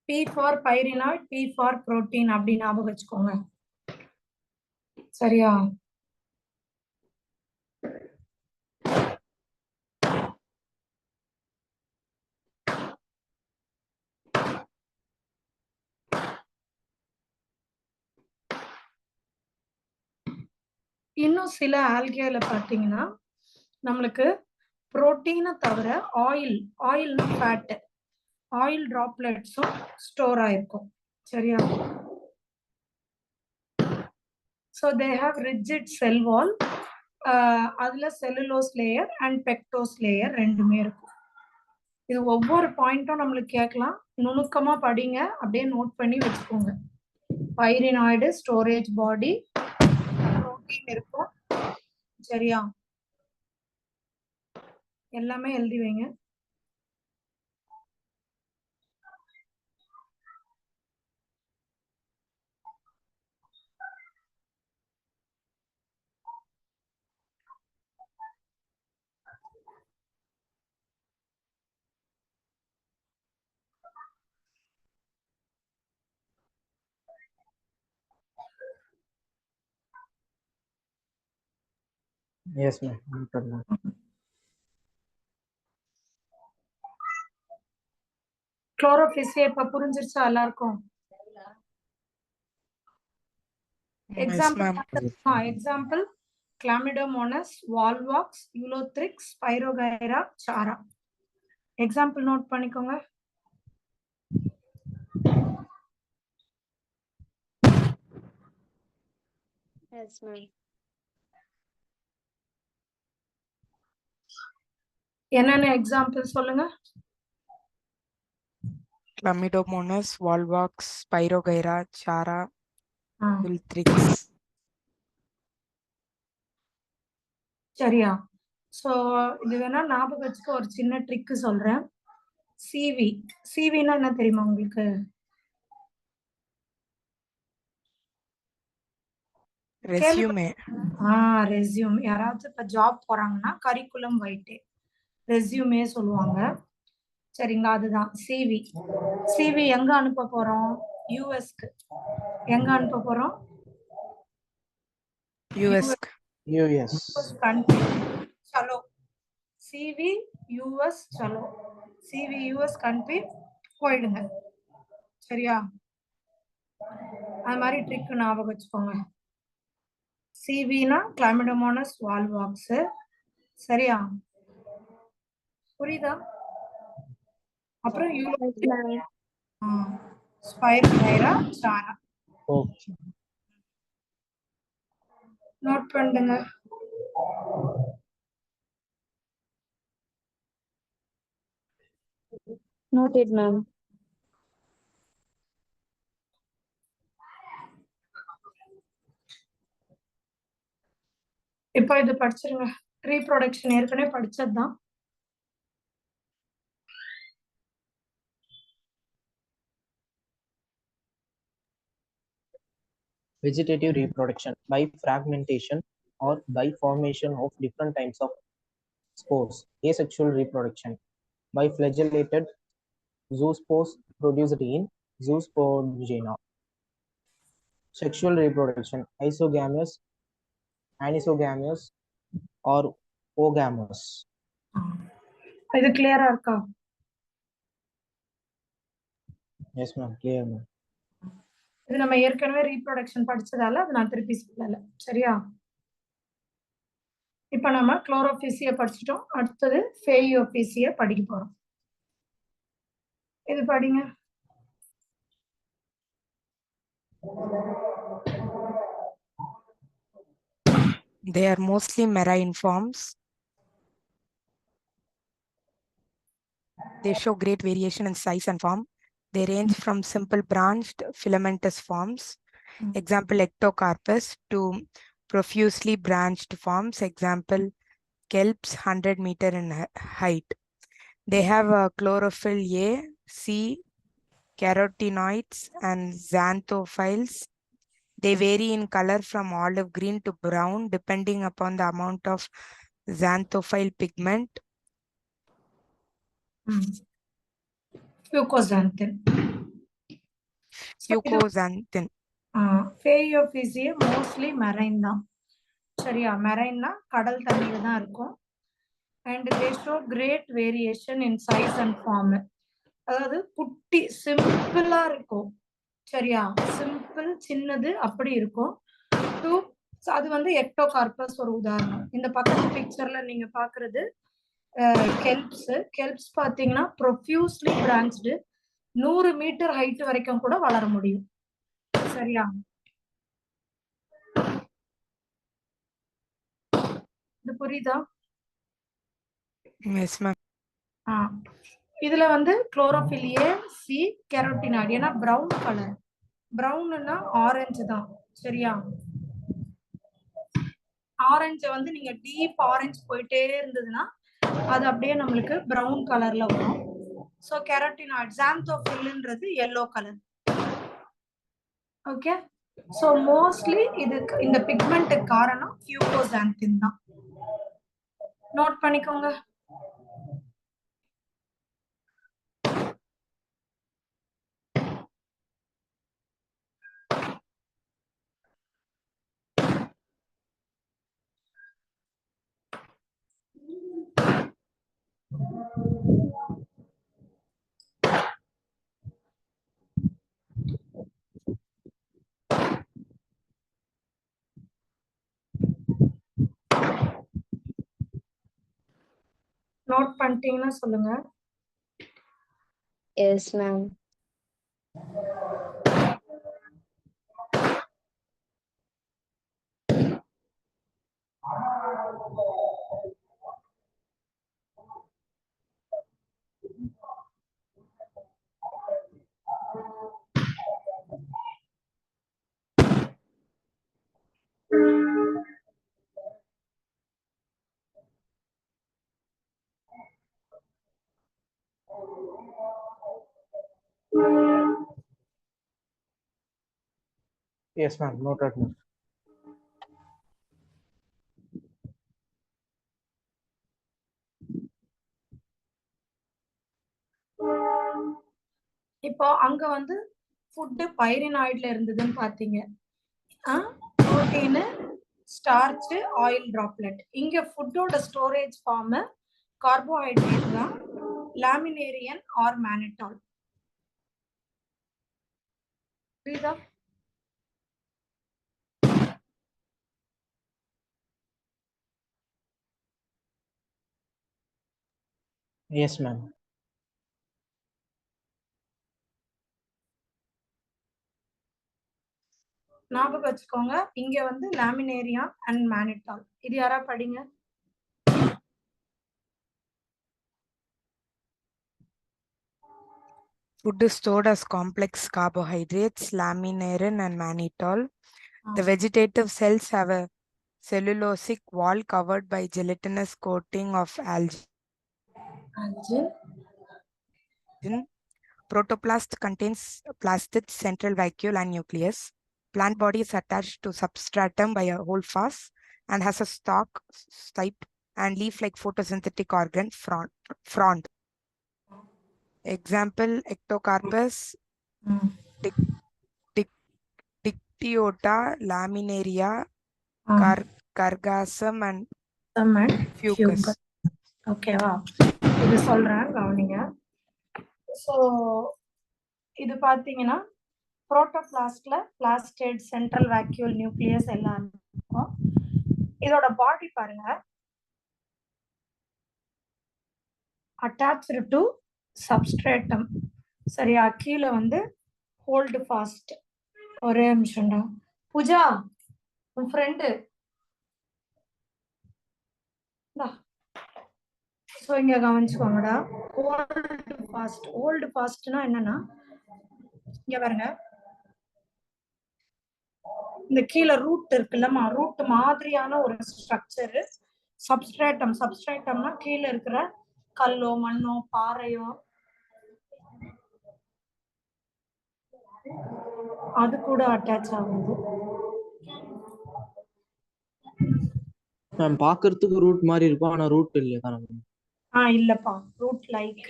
P for pyrenoid, P for protein அப்படி ஞாபகம் வச்சுக்கோங்க. சரியா? இன்னும் சில ஆல்கேல பாத்தீங்கன்னா நம்மளுக்கு புரோட்டீனை தவிர ஆயில்னா ஃபேட், ஆயில் டிராப்லெட்ஸும் ஸ்டோர் ஆயிருக்கும். சரியா? ஸோ தே ஹாவ் ரிஜிட் செல் வால். அதுல செல்லுலோஸ் லேயர் அண்ட் பெக்டோஸ் லேயர் ரெண்டுமே இருக்கும். இது ஒவ்வொரு பாயிண்ட்டும் நம்மளுக்கு கேட்கலாம். நுணுக்கமா படிங்க, அப்படியே நோட் பண்ணி வச்சுக்கோங்க. பைரினாய்டு ஸ்டோரேஜ் பாடி, புரோட்டீன் இருக்கும். சரியா? எல்லாமே எழுதி வைங்க. Yes, ma'am. குளோரோபிசியா இப்ப புரிஞ்சிருச்சா எல்லாருக்கும்? Example Chlamydomonas, volvox, Ulothrix, spirogyra, சாரா. எக்ஸாம்பிள் நோட் பண்ணிக்கோங்க. Yes, ma'am. என்னென்ன எக்ஸாம்பிள் சொல்லுங்க. Chlamydomonas, Volvox, Spirogyra, Chara, Ulthrix. சரியா? சோ இது வேணா ஞாபகம் வச்சுக்க ஒரு சின்ன ட்ரிக் சொல்றேன். சிவினா என்ன தெரியுமா உங்களுக்கு? Resume. ரெஸ்யூம். யாராவது இப்ப ஜாப் போறாங்கன்னா கரிக்குலம் வைட்டே ரெஸ்யூமே சொல்லுவாங்க. சரிங்களா? அதுதான் சிவி. சிவி எங்க அனுப்ப போறோம்? யூஎஸ்க்கு. எங்க அனுப்ப போறோம்? US. country. चलो சிவி யூஎஸ். चलो சிவி யூஎஸ் கண்ட்ரி போயிடுங்க. சரியா? அது மாதிரி ட்ரிக் ஞாபகம் வச்சுக்கோங்க. சிவினா கிளாமிடோமோனஸ், வால்வாக்ஸ். சரியா? புரியுதா? அப்புறம் ஸ்பைரோகைரா, சாரா. நோட் பண்ணுங்க. Noted, ma'am. இப்போ இது படிச்சிருங்க. ரீப்ரொடக்ஷன் ஏற்கனவே படிச்சதுதான். Vegetative reproduction by fragmentation or by formation of different types of spores. Asexual reproduction by flagellated zoospores produced in zoosporgena. Sexual reproduction isogamous, anisogamous or ogamous. இது கிளியரா இருக்கா? Yes ma'am, clear ma'am. இது நம்ம ஏற்கனவே reproduction படிச்சதால அது நான் திருப்பி சொல்லல. சரியா? இப்ப நம்ம குளோரோபிசிய படிச்சிட்டோம். அடுத்தது ஃபேயோபிசிய படிக்க போறோம். இது படிங்க. They are mostly marine forms. They show great variation in size and form. They range from simple branched filamentous forms, example Ectocarpus, to profusely branched forms, example kelps 100 meter in height. They have a chlorophyll A, C, carotenoids and xanthophyls. They vary in color from olive green to brown depending upon the amount of xanthophyll pigment. Fucoxanthin. Fucoxanthin. Phaeophyceae mostly marine தான். சரியா? மெரைன்னா கடல் தண்ணியில தான் இருக்கும். And they show great variation in size and form. அதாவது குட்டி சிம்பிளா இருக்கும். சரியா? சிம்பிள் சின்னது அப்படி இருக்கும். அது வந்து எக்டோகார்பஸ் ஒரு உதாரணம். இந்த பக்கத்து பிக்சர்ல நீங்க பாக்குறது கெல்ப்ஸ் பாத்தீங்கன்னா ப்ரொஃபியூஸ்லி பிரான்ச்டு 100 மீட்டர் ஹைட் வரைக்கும் கூட வளர முடியும். சரியா? இது புரியுதா? Yes ma'am. இதுல வந்து குளோரோஃபில் ஏ, சி, கெரோட்டினாய்டு. ஏன்னா பிரவுன் கலர், பிரவுன்னா ஆரஞ்சு தான். சரியா? ஆரஞ்சு வந்து நீங்க டீப் ஆரஞ்சு போயிட்டே இருந்ததுன்னா அது அப்படியே நம்மளுக்கு பிரவுன் கலர்ல வரும். ஸோ கெரோட்டினாய்டு ஜாந்தோஃபில்ன்றது yellow colour. Okay. So mostly இதுக்கு இந்த பிக்மெண்ட்டுக்கு காரணம் கியூகோசாந்தின் தான். நோட் பண்ணிக்கோங்க. நோட் பண்ணிட்டீங்கன்னா சொல்லுங்க. Yes ma'am. Yes, ma'am. Noted, ma'am. இப்போ அங்க வந்து ஃபுட்டு பைரினாய்ட்ல இருந்ததுன்னு பாத்தீங்க. Protein, starch, oil droplet. இங்க ஃபுட்டோட ஸ்டோரேஜ் ஃபார்ம் கார்போஹைட்ரேட் தான், லாமினேரியன் ஆர் மேனிட்டால். புரியுதா? Yes, ma'am. ஞாபகம் வச்சுக்கோங்க, இங்க வந்து லாமினேரியா அண்ட் மேனிட்டால். இது யாரா படிங்க. Food is stored as complex carbohydrates, laminarin and mannitol. The vegetative cells have a cellulosic wall covered by gelatinous coating of algae. Protoplast contains plastid central vacuole and nucleus. Plant body is attached to substratum by a hohlfas and has a stalk, stipe, and leaf-like photosynthetic organ frond. Example: Ectocarpus, Dictyota, Laminaria, Cargassum, and Fucus. ஓகேவா? இது சொல்றேன், கவனிங்க. So இது பார்த்தீங்கன்னா புரோட்டோபிளாஸ்ட்ல blasted central vacuole nucleus எல்லாம் இருக்கும். இதோட பாடி பாருங்க, அட்டாச்டு டு சப்ஸ்ட்ரேட்டம். சரியா? கீழே வந்து ஹோல்டு ஃபாஸ்ட். ஒரே நிமிஷம்டா பூஜா, உன் ஃப்ரெண்டு. ஸோ இங்க கவனிச்சுக்கோங்கடா, ஹோல்டு ஃபாஸ்ட். ஹோல்டு ஃபாஸ்ட்னா என்னன்னா, இங்க பாருங்க, இந்த கீழே ரூட் இருக்குல்லம்மா, ரூட் மாதிரியான ஒரு ஸ்ட்ரக்சர் சப்ஸ்ட்ரேட்டம். சப்ஸ்ட்ரேட்டம்னா கீழே இருக்கிற கல்லோ மண்ணோ பாறையோ அது கூட அட்டாச் ஆகுது. மேம் பாக்குறதுக்கு ரூட் மாதிரி இருக்கும், ஆனா ரூட் இல்லையா? இல்லப்பா, ரூட் லைக்.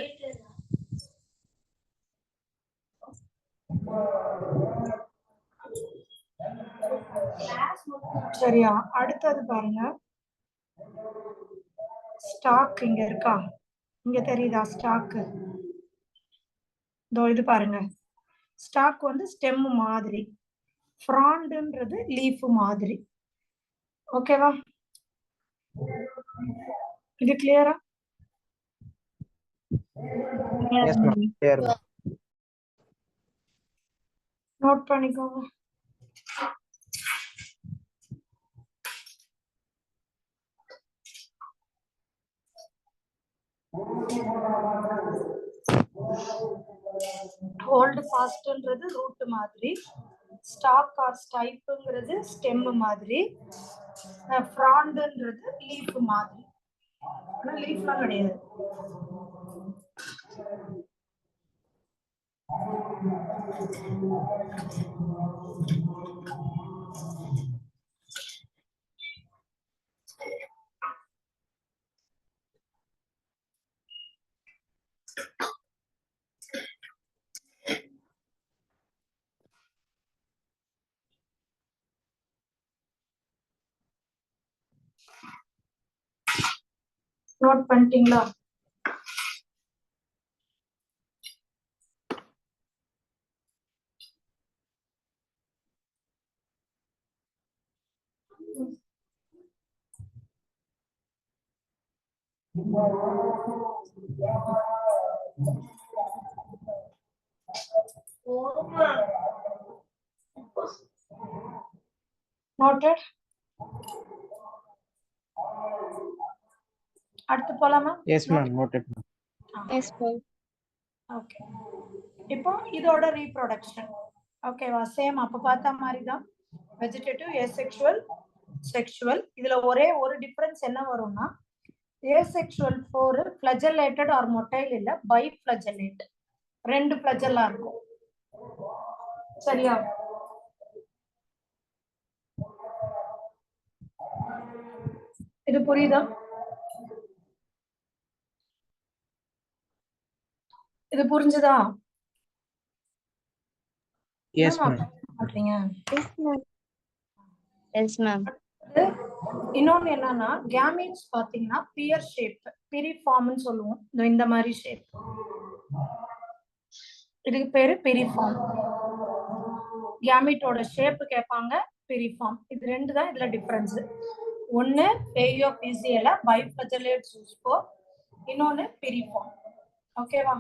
சரியா? அடுத்தது பாருங்க, ஸ்டாக் இங்க இருக்கா? இங்க தெரியுதா ஸ்டாக்? இதோ இது பாருங்க, ஸ்டாக் வந்து ஸ்டெம் மாதிரி, ஃப்ராண்டுன்றது லீஃப் மாதிரி. ஓகேவா? இது கிளியரா? Yes, ma'am. Clear, ma'am. Note பண்ணிக்கோங்க. ஹோல்டு ஃபாஸ்ட்ன்றது ரூட் மாதிரி, ஸ்டாக் ஆர் ஸ்டைப்புங்கிறது ஸ்டெம் மாதிரி, ஃப்ராண்டுன்றது லீஃப் மாதிரி. ஆனா லீஃப்லாம் கிடையாது. நோட் பண்ணிட்டீங்களா? நோட்டட். அடுத்து போலாமா? Yes, ma'am. Noted, ma'am. Yes, ma'am. Okay. இப்போ இதோட ரீப்ரொடக்ஷன் ஓகேவா? சேம் அப்ப பார்த்த மாதிரி தான். Vegetative, asexual, sexual. இதுல ஒரே ஒரு டிஃபரன்ஸ் என்ன வரும்னா, ஏசெக்சுவல் 4 ஃபிளஜெல்லேட்டட் ஆர் மொட்டைல் இல்ல, பை ஃபிளஜெல்லேட். 2 ஃபிளஜெல்லா இருக்கும். சரியா? இது புரியுதா? இது புரிஞ்சுதா? Yes, ma'am. பண்றீங்க. Yes, ma'am. Yes, ma'am. இன்னொன்னு என்னன்னா, கேமீட்ஸ் பாத்தீங்கன்னா பியர் ஷேப், பிரிஃபார்ம்னு சொல்லுவோம். இந்த மாதிரி ஷேப், இதுக்கு பேரு பிரிஃபார்ம். கேமீட்டோட ஷேப் கேட்பாங்க, பிரிஃபார்ம். இது ரெண்டு தான் இதுல டிஃபரன்ஸ். ஒன்னு பேயோபிசியல பைஃபிளஜெல்லேட் சூஸ்போ, இன்னொன்னு பிரிஃபார்ம். ஓகேவா?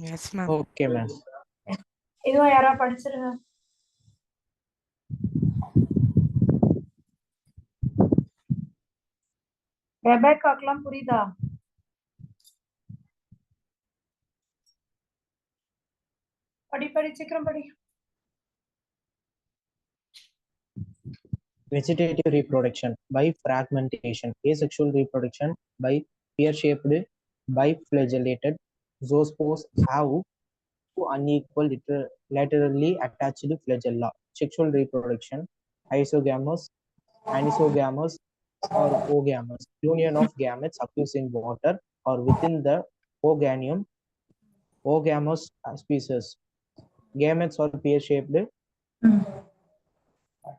Yes, ma'am. Okay, ma'am. இதுவும் யாரா படிச்சிருங்க. ரெபேக்காக்கெல்லாம் புரியுதா? படி சீக்கிரம் படி. Vegetative reproduction by fragmentation. Asexual reproduction by pear-shaped biflagellated zoospores have two unequal laterally attached flagella. Sexual reproduction, isogamous, anisogamous, or ogamous. Union of gametes occurs in water or within the oganium. Ogamous species. Gametes are pear-shaped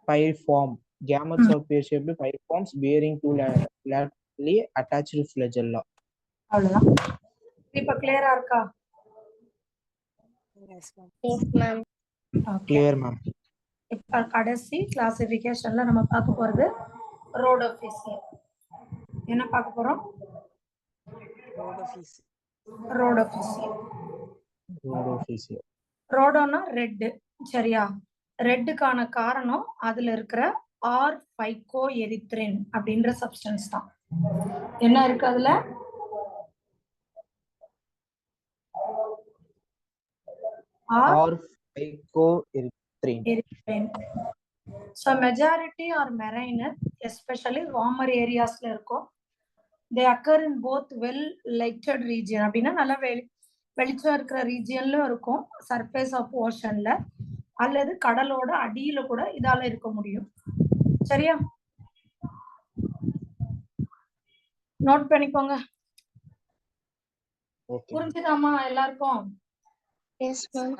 piriform. Gametes are pear-shaped piriforms bearing two laterally attached flagella. அவ்வளவுதான். இப்ப கிளியரா இருக்கா? Yes, ma'am. Yes, ma'am. Okay. Clear, ma'am. இப்ப கடைசி கிளாசிபிகேஷன்ல நம்ம பார்க்க போறது ரோடோஃபிசியம். என்ன பார்க்க போறோம்? Rhodophysium. ரோடோஃபிசியம். Rhodophysium. ரோடோனா ரெட். சரியா? ரெட்டுக்கான காரணம் அதுல இருக்கிற ஆர் பைகோ எரித்ரின் அப்படின்ற சப்ஸ்டன்ஸ் தான். என்ன இருக்கு அதுல? Or phycoerythrin. So majority are marine, especially warmer areasல இருக்கும். They occur in both well lighted region. அப்படின்னா நல்லா வெளிச்சம் இருக்கிற ரீஜியன்ல இருக்கும், சர்ஃபேஸ் ஆஃப் ஓஷன்ல, அல்லது கடலோட அடியில கூட இதால இருக்க முடியும். சரியா? நோட் பண்ணிக்கோங்க. Okay. புரிஞ்சுதாமா எல்லாருக்கும்? Yes, ma'am.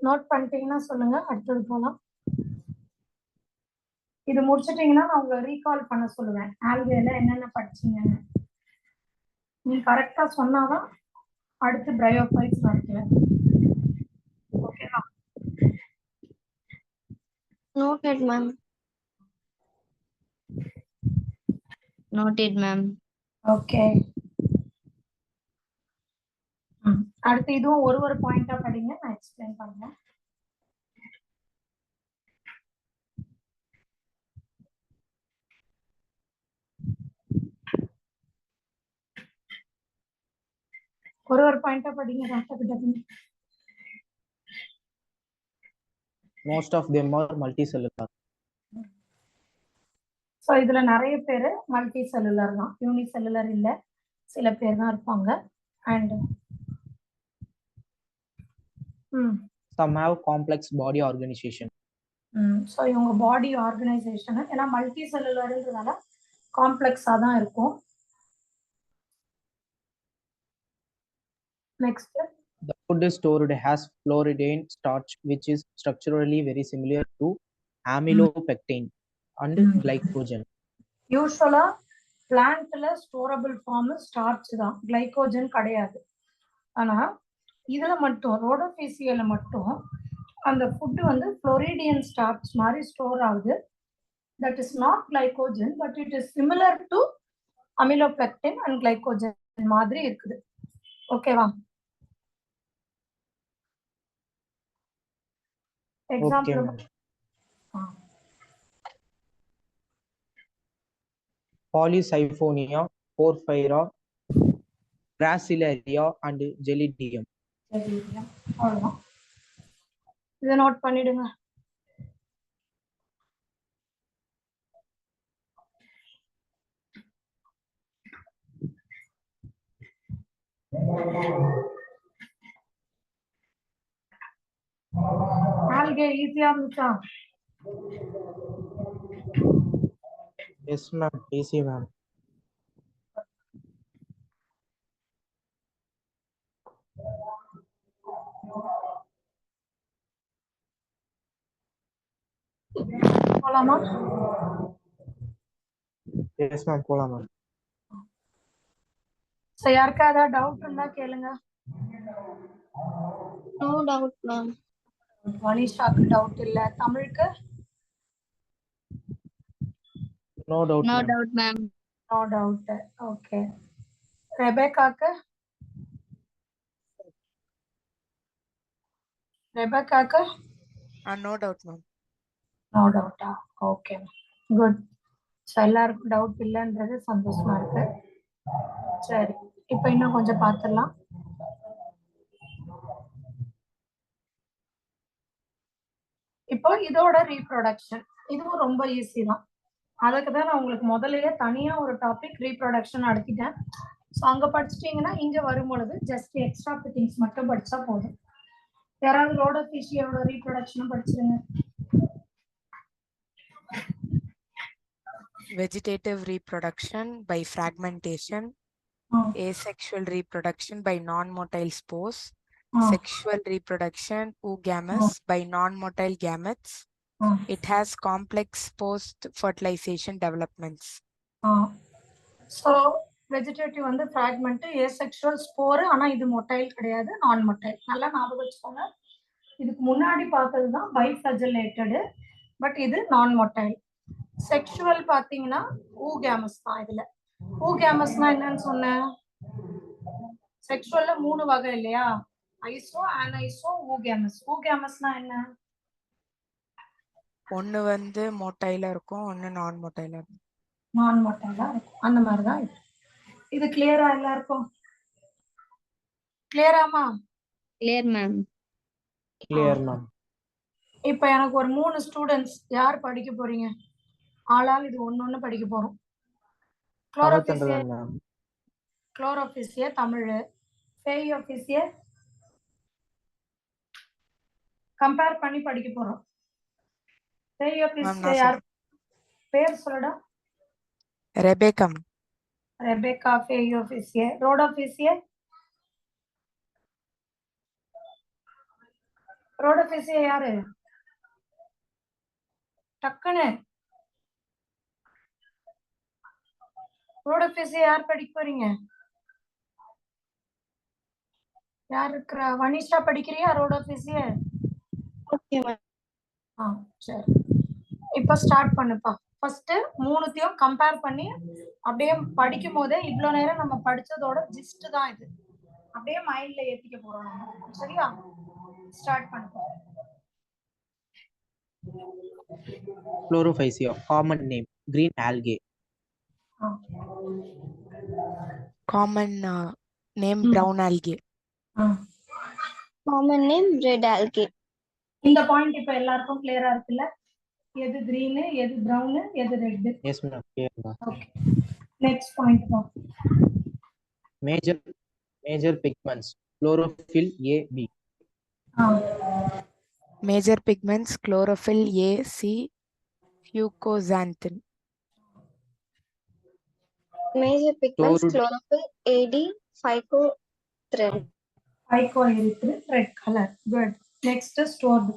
நோட் பண்ணிட்டீங்கன்னா சொல்லுங்க, அடுத்தது போலாம். இது முடிச்சிட்டீங்கன்னா நான் உங்களை ரீகால் பண்ண சொல்லுவேன், ஆல்கேல என்னென்ன படிச்சீங்கன்னு. நீங்க கரெக்டா சொன்னாதான் அடுத்து பிரையோஃபைட்ஸ் நடத்துவேன். ஓகேவா? Noted, ma'am. Noted, ma'am. Okay. அடுத்து இதுவும் ஒரு பாயிண்டா படிங்க, நான் எக்ஸ்பிளைன் பண்றேன். ஒரு பாயிண்டா படிங்க doctor. Most of them are multicellular. So இதுல நிறைய பேர் மல்டி செல்லுலர் தான், யூனிசெல்லுலர் இல்லை, சில பேர் தான் இருப்பாங்க. And Some have complex body organization. So இவங்க பாடி ஆர்கனைசேஷன் ஏன்னா மல்டி செல்லுலர்ன்றதுனால காம்ப்ளெக்ஸாக தான் இருக்கும். Next, The food stored has fluoridane starch, which is structurally very similar to amylopectin and glycogen. யூஸ்வலா பிளான்ட்ல ஸ்டோரபிள் ஃபார்ம் ஸ்டார்ச் தான், கிளைகோஜன் கிடையாது. ஆனா இதுல மட்டும் ரோடோஃபீசியல மட்டும் அந்த ஃபுட் வந்து ஃப்ளோரிடியன் ஸ்டார்ச் மாதிரி ஸ்டோர் ஆகுது. That is not glycogen, but it is similar to amylopectin and glycogen மாதிரி இருக்குது. ஓகேவா? Example Polysiphonia, porphyra, gracilaria, and gelidium. அவ்வளவுதான். இதை நோட் பண்ணிடுங்க. ஆல்கே ஈஸியா இருந்துச்சா? Yes, ma'am. Easy, ma'am. போலாமா? Yes, ma'am. போலாம் ma'am. ஸோ யாருக்கா ஏதாவது டவுட் இருந்தா கேளுங்க. No doubt, ma'am. வனிஷாக்கு டவுட் இல்ல, தமிழுக்கு No doubt, No ma'am. doubt, ma'am. No doubt. Okay. ரெபேக்காக்கு No doubt, ma'am. நோ டவுட்டா? Okay, good. ஸோ எல்லாருக்கும் டவுட் இல்லைன்றது சந்தோஷமா இருக்கு. சரி, இப்போ இன்னும் கொஞ்சம் பார்த்துடலாம். இப்போ இதோட ரீப்ரொடக்ஷன், இதுவும் ரொம்ப ஈஸி தான். அதுக்கு தான் நான் உங்களுக்கு முதல்லயே தனியா ஒரு டாபிக் ரீப்ரொடக்ஷன் நடத்திட்டேன். ஸோ அங்க படிச்சிட்டீங்கன்னா இங்க வரும்பொழுது ஜஸ்ட் எக்ஸ்ட்ரா ஃபிட்டிங்ஸ் மட்டும் படிச்சா போதும். யாராவது ரோடோஃபீஷியோட ரீப்ரொடக்ஷனும் படிச்சிருங்க. Vegetative reproduction by fragmentation, asexual reproduction by non-motile spores, sexual reproduction oogamous by non-motile gametes. It has complex post-fertilization developments. So vegetative வந்து ஃப்ராக்மெண்ட், ஏசெக்சுவல் ஸ்போர், ஆனா இது மொட்டைல் கிடையாது, நான் மொட்டைல். நல்லா ஞாபகம் வச்சுக்கோங்க. இதுக்கு முன்னாடி பார்த்தது தான் பைஃப்ளஜெலேட்டடு, பட் இது நான் மொட்டைல். செக்ஷுவல் பாத்தீங்கன்னா ஊகேமஸ் தான். இதுல ஊகேமஸ்னா என்னன்னு சொன்னேன்? செக்ஷுவல்ல 3 வகை இல்லையா? ஐசோ, அனைசோ, ஊகேமஸ். ஊகேமஸ்னா என்ன? ஒன்னு வந்து மொட்டைல இருக்கும், ஒன்னு நான் மொட்டைல இருக்கும். நான் மொட்டைலா இருக்கும், அந்த மாதிரிதான் இது. இது கிளியரா எல்லாருக்கும்? கிளியராமா? Clear, ma'am. Clear, ma'am. இப்ப எனக்கு ஒரு 3 ஸ்டூடெண்ட்ஸ் யார் படிக்க போறீங்க? ஆளால் இது ஒண்ணு படிக்க போறோம். குளோரோபிசிய தமிழ், ஃபேயோபிசிய கம்பேர் பண்ணி படிக்க போறோம். ஃபேயோபிசிய யார் பேர் சொல்லுடா? ரெபேக்கா. ரெபேக்கா. ரோடோஃபிசியா யாரு டக்குன்னு ரோடோஃபிசியா யார் படிக்க போறீங்க? யார் இருக்கிறா? வனிஷா படிக்கிறியா ரோடோஃபிசியா? Okay ma'am. சரி, இப்ப ஸ்டார்ட் பண்ணுப்பா. ஃபர்ஸ்ட் மூணுத்தையும் கம்பேர் பண்ணி அப்படியே படிக்கும் போதே இவ்வளவு நேரம் நம்ம படிச்சதோட ஜிஸ்ட் தான் இது, அப்படியே மைண்ட்ல ஏத்திக்க போறோம் நம்ம. சரியா? ஸ்டார்ட் பண்ணுப்பா. Chlorophysia, common name, green algae. Common name brown algae. Common name red algae. இந்த பாயிண்ட் இப்ப எல்லாருக்கும் கிளியரா இருக்குல்ல? எது green, எது brown, எது red? Yes, ma'am. Clear, ma'am. Okay. Next point பா. Major pigments, chlorophyll A, B. Major pigments chlorophyll A, C, fucoxanthin. Major pigments chlorophyll AD, phycothrin. Phycoerythrin, red color. Good. Next stored.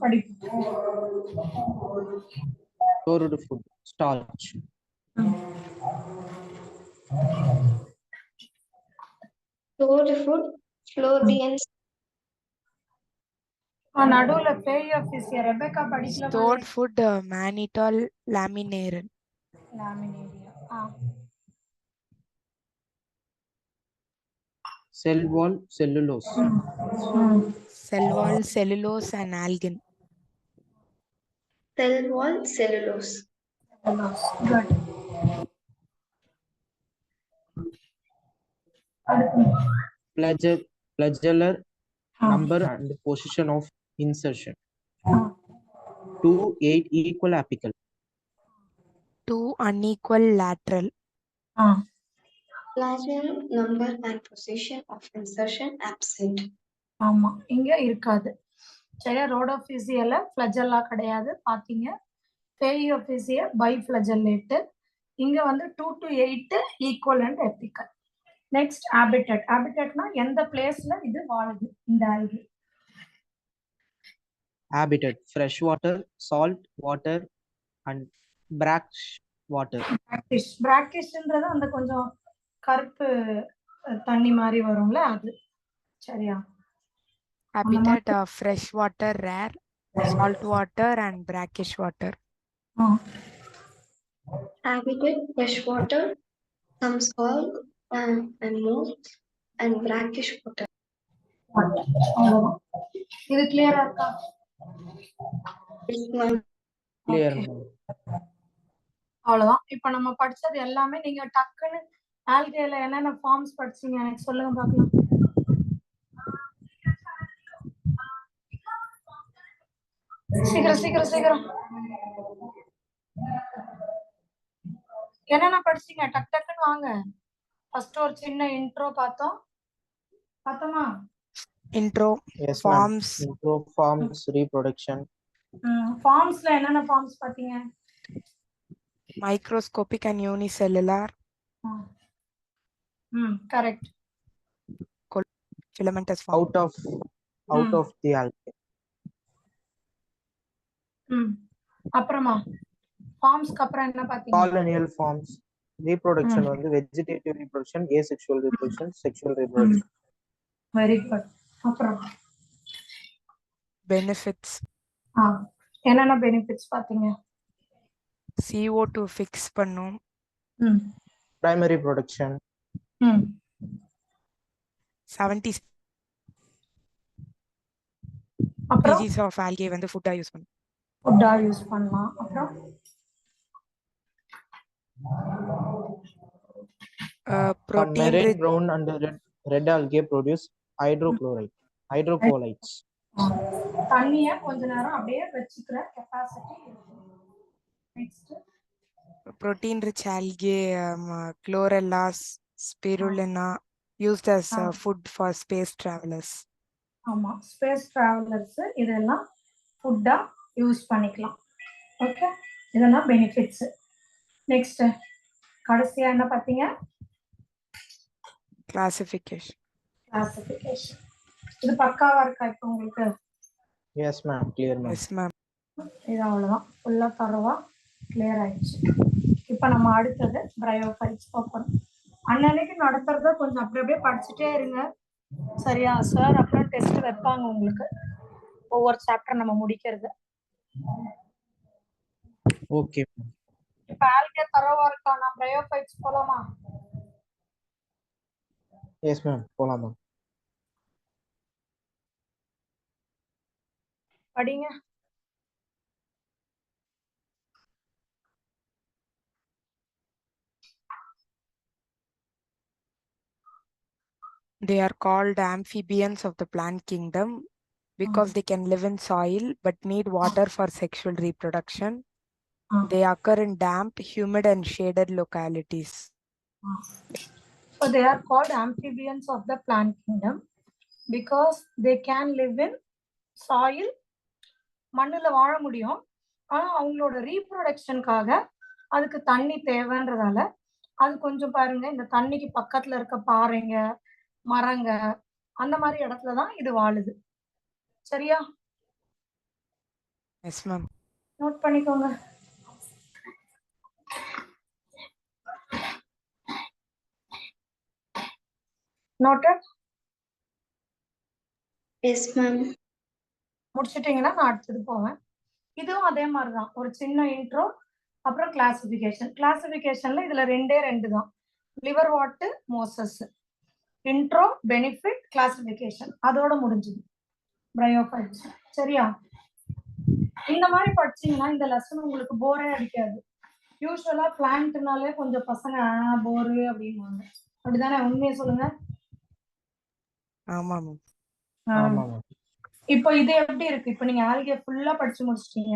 படிப்பு. Stored food, starch. Stored food, Floridians. நடுவுல Phaeophysia, Rebecca படிக்கல. Stored food mannitol laminaria. Cell wall, cellulose. Cell wall cellulose and algin. Cell wall cellulose. Good. Flagellar number and position of insertion. 2, 8 equal apical. 2 unequal lateral. Flagellum number and position of insertion absent. ஆமா, இங்க இருக்காது. சரியா? ரோடோஃபிசியால flagella கிடையாது பாத்தீங்க. Phaeophysia biflagellate. இங்க வந்து 2 to 8 equal and apical. Next habitat. Habitatனா எந்த பிளேஸ்ல இது வாழுது இந்த algae? Habitat, fresh water, salt water and brackish water. Brackishன்றது அந்த கொஞ்சம் கருப்பு தண்ணி மாதிரி வரும்ல அது. சரியா? Habitat of fresh water, rare, salt water and brackish water. Habitat fresh water, some salt and most and brackish water. இது கிளியரா இருக்கா? Clear. அவ்வளவுதான். இப்ப நம்ம படிச்சது எல்லாமே நீங்க டக்குன்னு ஆல்கேல என்னென்ன ஃபார்ம்ஸ் படிச்சீங்க எனக்கு சொல்லுங்க பாக்கலாம். சீக்கிரம் என்னென்ன படிச்சீங்க? டக்குன்னு வாங்க. ஃபர்ஸ்ட் ஒரு சின்ன இன்ட்ரோ பார்த்தோமா? Intro. Yes, Forms. Intro, forms, reproduction. ஃபார்ம்ஸ்ல என்னென்ன ஃபார்ம்ஸ் பாத்தீங்க? Microscopic and unicellular. Correct. Filamentous form. Out of the algae. அப்புறமா ஃபார்ம்ஸ்க்கு அப்புறம் என்ன பாத்தீங்க? Colonial forms. Reproduction வந்து vegetative reproduction, asexual reproduction, sexual reproduction. Very good. அப்புறம் Benefits. என்னென்ன பெனிஃபிட்ஸ் பாத்தீங்க? CO2 fix பண்ணும். Primary production. 70 species of algae வந்து ஃபுட்டா யூஸ் பண்ணும். ஃபுட்டா யூஸ் பண்ணலாம். அப்புறம் protein marine brown and red algae produce hydrocolloids. தண்ணிய கொஞ்ச நேரம் அப்படியே வெச்சுக்கிற கெபாசிட்டி இருக்கு. Next protein rich algae, chlorella, spirulina used as food for space travelers. ஆமா, ஸ்பேஸ் டிராவலர்ஸ் இதெல்லாம் ஃபுட்டா யூஸ் பண்ணிக்கலாம். ஓகே, இதெல்லாம் பெனிஃபிட்ஸ். நெக்ஸ்ட் கடைசியா என்ன பாத்தீங்க? கிளாசிஃபிகேஷன். இது பக்காவா இருக்கா இப்போ உங்களுக்கு? Yes, ma'am. Clear, ma'am. Yes, ma'am. இது அவ்வளவுதான், ஃபுல்லா தரவா கிளியர் ஆயிடுச்சு. இப்ப நம்ம அடுத்தது பிரையோஃபைட்ஸ் பார்க்கணும். அன்னன்னைக்கு நடத்துறத கொஞ்சம் அப்படி அப்படியே படிச்சுட்டே இருங்க, சரியா சார்? அப்புறம் டெஸ்ட் வைப்பாங்க உங்களுக்கு ஒவ்வொரு சாப்டர் நம்ம முடிக்கிறது. Okay, ma'am. இப்ப ஆல்கே தரவா இருக்கா? நான் பிரையோஃபைட்ஸ் போலாமா? Yes, ma'am. போலாம், ma'am. படிங்க. They are called amphibians of the plant kingdom because they can live in soil but need water for sexual reproduction. They occur in damp, humid, and shaded localities. So they are called amphibians of the plant kingdom because they can live in soil. மண்ணுல வாழ முடியும், ஆனா அவங்களோட ரீப்ரொடக்ஷனுக்காக அதுக்கு தண்ணி தேவைன்றதால அது கொஞ்சம் பாருங்க, இந்த தண்ணிக்கு பக்கத்துல இருக்க பாறைங்க, மரங்க, அந்த மாதிரி இடத்துலதான் இது வாழுது. சரியா? Yes, ma'am. நோட் பண்ணிக்கோங்க. நோட்டட்? Yes, ma'am. முடிச்சிட்டீங்கன்னா நான் அடுத்தது போவேன். இதுவும் அதே மாதிரிதான், ஒரு சின்ன இன்ட்ரோ, அப்புறம் கிளாசிபிகேஷன். கிளாசிபிகேஷன்ல இதுல ரெண்டு தான், liver what, Moses. Intro, benefit, classification, அதோட முடிஞ்சது பிரையோஃபைட்ஸ். சரியா? இந்த மாதிரி படிச்சீங்கன்னா இந்த லெசன் உங்களுக்கு போரே அடிக்காது. யூஸ்வலா பிளான்ட்னாலே கொஞ்சம் பசங்க போரு அப்படின்வாங்க, அப்படிதானே? உண்மையை சொல்லுங்க. ஆமா மேம். ஆமா, ma'am. இப்போ இது எப்படி இருக்கு? இப்போ நீங்க ஆல்கே ஃபுல்லா படிச்சு முடிச்சிட்டீங்க,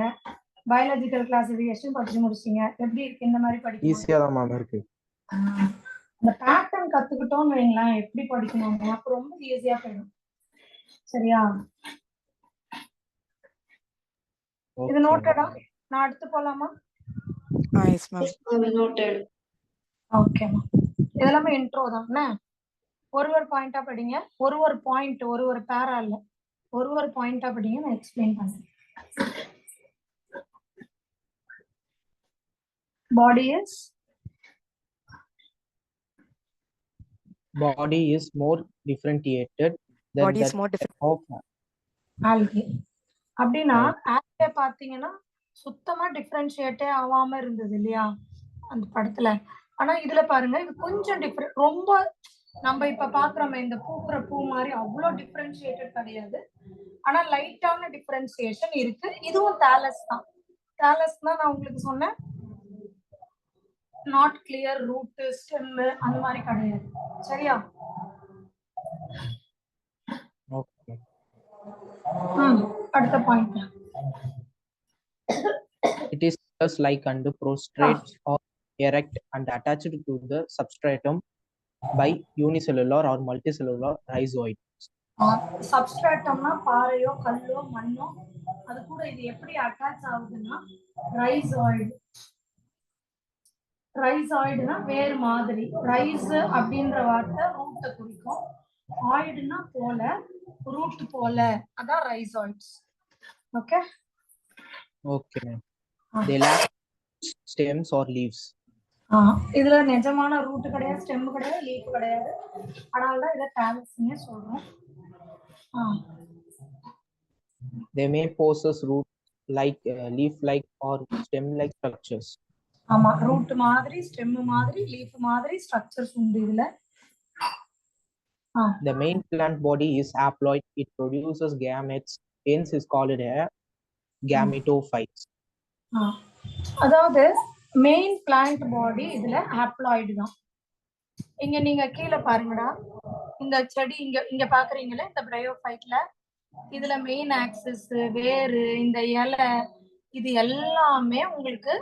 பயாலஜிக்கல் கிளாசிபிகேஷன் படிச்சு முடிச்சிட்டீங்க. எப்படி இருக்கு இந்த மாதிரி படிக்க? ஈஸியா தான் மேம் இருக்கு. இந்த பேட்டர்ன் கத்துக்கிட்டோம்னு வைங்களேன், எப்படி படிக்கணும் அப்ப ரொம்ப ஈஸியா போயிடும். சரியா? இது Okay, நோட்டடா? ma'am. நான் அடுத்து போலாமா? Yes, ma'am. Yes, ma'am. Noted. ஓகேமா. இதெல்லாமே இன்ட்ரோ தான் என்ன? ஒரு பாயிண்டா படிங்க, ஒரு பாயிண்ட், ஒரு பேரா இல்ல, ஒரு பாயிண்டா படிங்க, நான் எக்ஸ்பிளைன் பண்றேன். Body is more differentiated than Body is that more different. of algae. அப்படின்னா ஆல்கே பாத்தீங்கன்னா சுத்தமா டிஃபரன்ஷியேட்டே ஆகாம இருந்தது இல்லையா அந்த படத்துல? ஆனா இதுல பாருங்க, இது கொஞ்சம் டிஃபரெண்ட். ரொம்ப நம்ம இப்ப பாக்குறோமே இந்த பூக்குற பூ மாதிரி அவ்வளவு டிஃபரன்ஷியேட்டட் கிடையாது, ஆனா லைட்டான டிஃபரன்சியேஷன் இருக்கு. இதுவும் தாலஸ் தான். தாலஸ்னா நான் உங்களுக்கு சொன்னேன், நாட் கிளியர் ரூட், ஸ்டெம் அந்த மாதிரி கிடையாது. சரியா? Okay. அடுத்த point. It is like and prostrate or erect and attached to the substratum by unicellular or multicellular rhizoid. சப்ஸ்ட்ராட்டம்னா பாறையோ கல்லோ மண்ணோ, அது கூட இது எப்படி அட்டாச் ஆகுதுன்னா ரைசாய்டு. ரைசாய்டுனா வேர் மாதிரி. ரைஸ் அப்படின்ற வார்த்தை ரூட்டை குறிக்கும், ஆய்டுனா போல, ரூட் போல, அதான் rhizoids. Okay. Okay, ma'am. They lack stems or leaves. இதுல நிஜமான ரூட் கிடையாது, ஸ்டெம் கிடையாது, லீஃப் கிடையாது, அதனாலதான் இதை தாலஸ்னே சொல்றோம். They may possess root like leaf like or stem like structures. ஆமா, ரூட் மாதிரி, ஸ்டெம் மாதிரி, லீஃப் மாதிரி ஸ்ட்ரக்சர்ஸ் உண்டு இதுல. The main plant body is haploid. It produces gametes, hence is called a gametophytes. அதாவது மெயின் பிளான்ட் பாடி இதுல haploid தான். இங்க நீங்க கீழே பாருங்கடா, இந்த செடி இங்க பாக்குறீங்களா, இந்த பிரையோஃபைட்ல இதுல மெயின் ஆக்சிஸ், வேறு, இந்த இலை, இது எல்லாமே உங்களுக்கு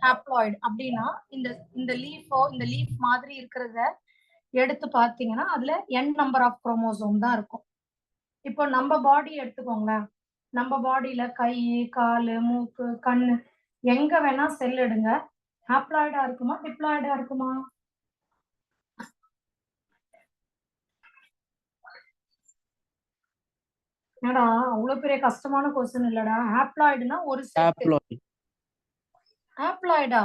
ஹாப்ளாய்டு. அப்படின்னா இந்த லீஃப் மாதிரி இருக்கிறத எடுத்து பாத்தீங்கன்னா அதுல n நம்பர் ஆஃப் குரோமோசோம் தான் இருக்கும். இப்போ நம்ம பாடி எடுத்துக்கோங்களேன், நம்ம பாடியில கை, காலு, மூக்கு, கண்ணு, எங்க வேணா செல் எடுங்க, ஹாப்ளாய்டா இருக்குமா டிப்ளாய்டா இருக்குமா? என்னடா அவ்வளவு பெரிய கஷ்டமான கொஸ்டின் இல்லடா. ஹாப்ளாய்டுனா ஒரு செட். Haploid. ஹாப்ளாய்டா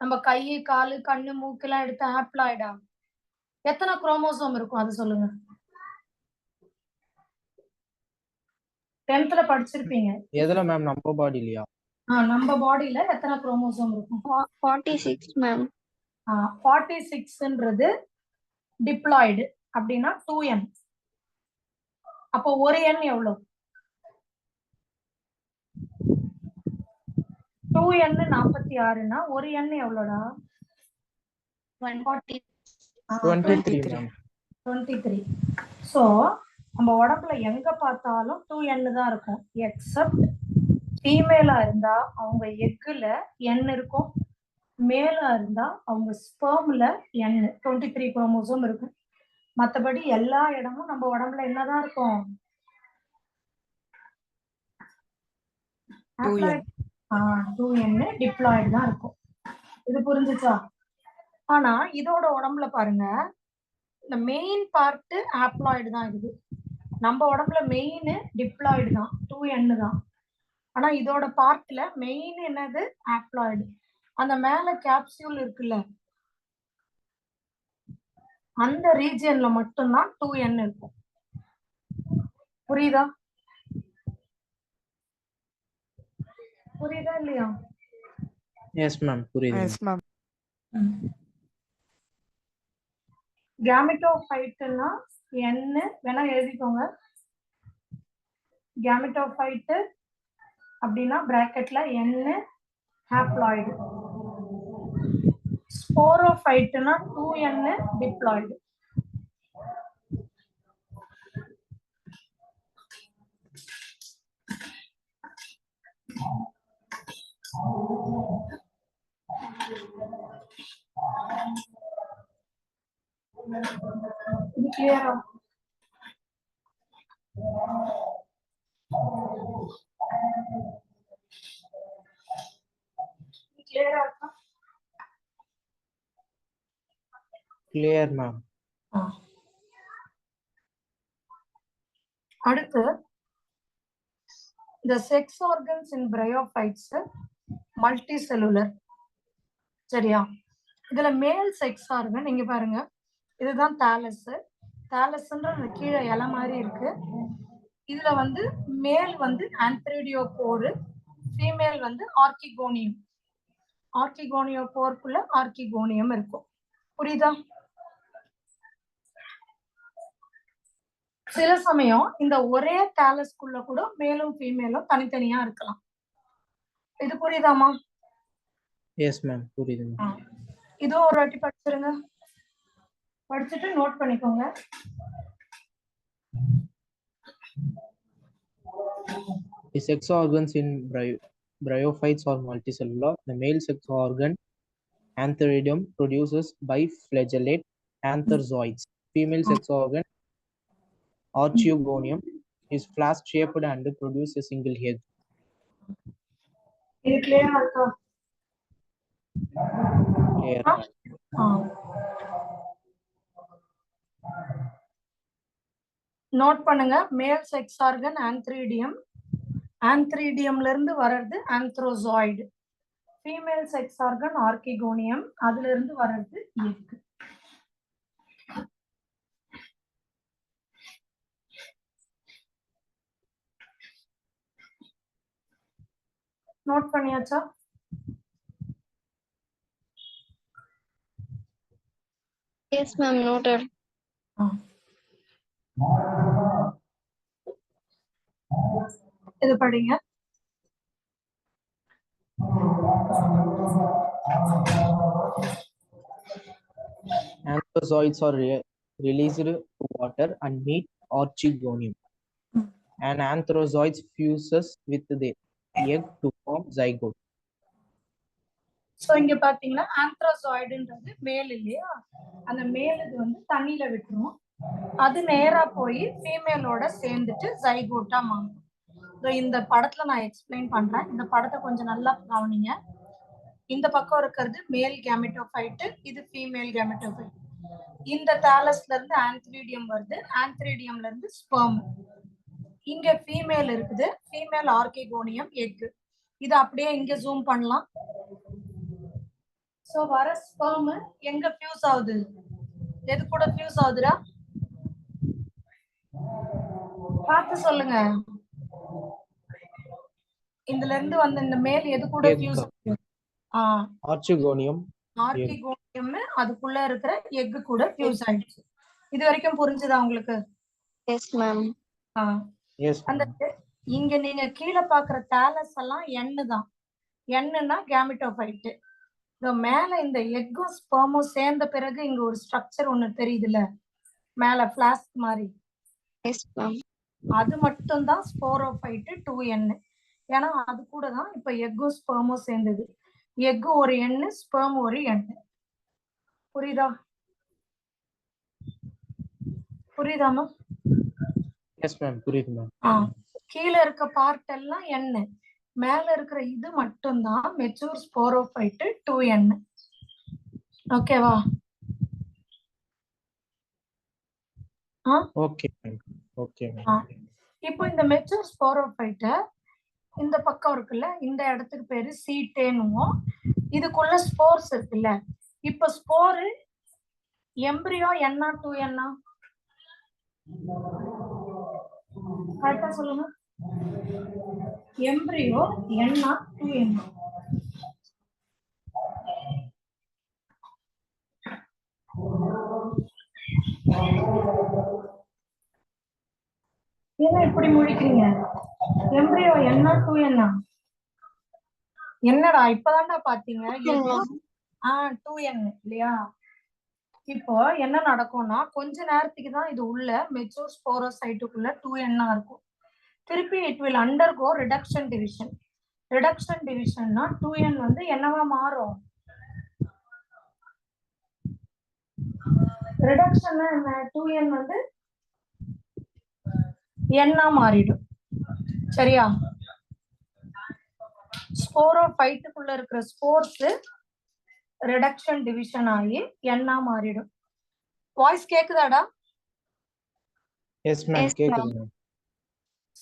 நம்ம கை காலு கண்ணு மூக்கு எல்லாம் எடுத்த ஹாப்ளாய்டா எத்தனை குரோமோசோம் இருக்கும் அது சொல்லுங்க. 10th படிச்சிருப்பீங்க. எதுல மேம்? நம்ம பாடிலையா? நம்ம பாடியில எத்தனை குரோமோசோம் இருக்கும்? 46 மேம். 46ன்றது டிப்ளாய்டு அப்படின்னா 2n. அப்போ ஒரு எண் எவ்வளவு? 2n 46னா ஒரு எண் எவ்வளோடா? 23 மேம். 23. சோ நம்ம உடம்புல எங்க பார்த்தாலும் 2n தான் இருக்கும். எக்ஸப்ட் ஃபீமேலா இருந்தா அவங்க எக்குல n இருக்கும், மேலா இருந்தா அவங்க ஸ்பெர்ம்ல n 23 குரோமோசோம் இருக்கும். மத்தபடி எல்லா இடமும் நம்ம உடம்புல என்னதான் இருக்கும்? 2n டிப்ளாய்டு தான் இருக்கும். இது புரிஞ்சுச்சா? ஆனா இதோட உடம்புல பாருங்க, இந்த மெயின் பார்ட் ஹாப்ளாய்டு தான் இருக்குது. நம்ம உடம்புல மெயின் டிப்ளாய்டு தான், 2n தான். ஆனா இதோட பார்ட்ல மெயின் என்னது? ஹாப்ளாய்டு. அந்த மேல கேப்சியூல் இருக்குல்ல, அந்த ரீஜியன்ல மட்டும்தான் 2n இருக்கும். புரியுதா? புரியுதா இல்லையா? எஸ் மேம், புரியுது. Yes ma'am. கேமெட்டோஃபைட்னா n வேணா எழுதிக்கோங்க. கேமெட்டோஃபைட் அப்படின்னா பிராக்கெட்ல n ஹாப்ளாய்டு. ஸ்போரோஃபைட்னா 2n டிப்ளாய்டு. இது கிளியரா? கிளியரா இருக்கா? Clear ma'am. அடுத்து the sex organs in bryophytes multicellular. சரியா? இதுல மேல் செக்ஸ் ஆர்கன் இங்க பாருங்க, இதுதான் தாலஸ். தாலஸ்ன்ற கீழே இலை மாதிரி இருக்கு. இதுல வந்து மேல் வந்து ஆந்த்ரேடியோபோர், ஃபீமேல் வந்து ஆர்கிகோனியம். ஆர்கிகோனியோபோருக்குள்ள ஆர்கிகோனியம் இருக்கும். புரியுதா? சில சமயம் இந்த ஒரே தாலஸ்குள்ள கூட மேலும் ஃபீமேலும் தனித்தனியா இருக்கலாம். இது புரியுதாமா? எஸ் மேம், புரியுது மேம். இதுவும் ஒரு வாட்டி படிச்சிருங்க, படிச்சுட்டு நோட் பண்ணிக்கோங்க. The sex organs in bryophytes are multicellular. The male sex organ, antheridium, produces biflagellate antherzoids. Female sex organ, archeogonium, is flask-shaped and produces a single egg. இது கிளியரா இருக்கா? Clear. நோட் பண்ணுங்க. மேல் செக்ஸ் ஆர்கன் ஆந்த்ரீடியம், ஆந்த்ரீடியம்ல இருந்து வர்றது ஆந்த்ரோசாய்டு. Female sex organ archegonium, அதுல இருந்து வர்றது எக். நோட் பண்ணியாச்சா? Yes ma'am, noted. இது படிங்க. Antherzoids are released to water and meet archegonium. An antherozoid fuses with the egg to form zygote. So இங்க பாத்தீங்கன்னா ஆந்த்ரோசாய்டுன்றது மேல் இல்லையா, அந்த மேல் இது வந்து தண்ணியில விட்டுரும், அது நேரா போய் ஃபீமேலோட சேர்ந்துட்டு ஜைகோட்டா மாறும். இந்த படத்துல நான் எக்ஸ்பிளைன் பண்றேன். இந்த படத்தை கொஞ்சம் நல்லா கவனிங்க. இந்த பக்கம் இருக்கிறது மேல் கேமெட்டோஃபைட், இது ஃபீமேல் கேமெட்டோஃபைட். இந்த தாலஸ்ல இருந்து ஆந்த்ரீடியம் வருது, ஆந்த்ரீடியம்ல இருந்து ஸ்பெர்ம். இங்க ஃபீமேல் இருக்குது, ஃபீமேல் ஆர்கிகோனியம் எக். இது அப்படியே இங்க ஜூம் பண்ணலாம். சோ வர ஸ்பெர்ம் எங்க ஃபியூஸ் ஆகுது? எது கூட ஃபியூஸ் ஆகுதுடா? பார்த்து சொல்லுங்க. இதுல இருந்து வந்த இந்த மேல் எது கூட ஃபியூஸ்? ஆர்கிகோனியம். ஆர்கிகோனியம் அதுக்குள்ள இருக்கிற எக் கூட ஃபியூஸ் ஆயிடுச்சு. இது வரைக்கும் புரிஞ்சுதா உங்களுக்கு? Yes ma'am. அந்த இங்க நீங்க கீழே பாக்குற தாலஸ் எல்லாம் எண்ணு தான். எண்ணுன்னா கேமிட்டோஃபைட். மேல இந்த எக்கும் ஸ்பெர்மும் சேர்ந்த பிறகு இங்க ஒரு ஸ்ட்ரக்சர் ஒண்ணு தெரியுதுல்ல மேல பிளாஸ்க் மாதிரி. Yes ma'am. அது மட்டும் தான் ஸ்போரோஃபைட் 2n. ஏன்னா அது கூட தான் இப்ப எக்கும் ஸ்பெர்மும் சேர்ந்தது. எக் ஒரு எண்ணு, ஸ்பெர்ம் ஒரு எண்ணு. புரியுதா? புரியுதாமா? எஸ் மேம், புரியுது மேம். கீழே இருக்க பார்ட் எல்லாம் எண்ணு, மேல இருக்கிற இது மட்டும் தான் மெச்சூர் ஸ்போரோஃபைட் 2n. ஓகேவா? Okay ma'am. Okay ma'am. இப்போ இந்த மெச்சூர் ஸ்போரோஃபைட்ட இந்த பக்கம் இருக்குல்ல, இந்த இடத்துக்கு பேரு சீட்டேனுவோம். இதுக்குள்ள ஸ்போர்ஸ் இருக்குல்ல. இப்ப ஸ்போர் எம்பிரியோ என்ன 2n? கரெக்டா சொல்லுங்க. எம்பிரியோ என்ன 2n? ஏன்னா இப்படி முழிக்கிறீங்க? எம்பிரியோ என்ன 2n? என்னடா இப்பதான்டா பாத்தீங்க? 2n இல்லையா? இப்போ என்ன நடக்கும்னா கொஞ்ச நேரத்துக்கு தான் இது உள்ள மெச்சூர் ஸ்போரோசைட்டுக்குள்ள 2n இருக்கும். திருப்பி it will undergo reduction division. Reduction டிவிஷன்னா 2n வந்து என்னவா மாறும்? ரிடக்ஷன்னா என்ன? 2n வந்து n மாறிடும். சரியா? ஸ்போரோஃபைட்டுக்குள்ள இருக்கிற ஸ்போர்ஸ் ரிடக்ஷன் டிவிஷன் ஆகி n மாறிடும். வாய்ஸ் கேக்குதாடா? எஸ் மேம், கேக்குது மேம்.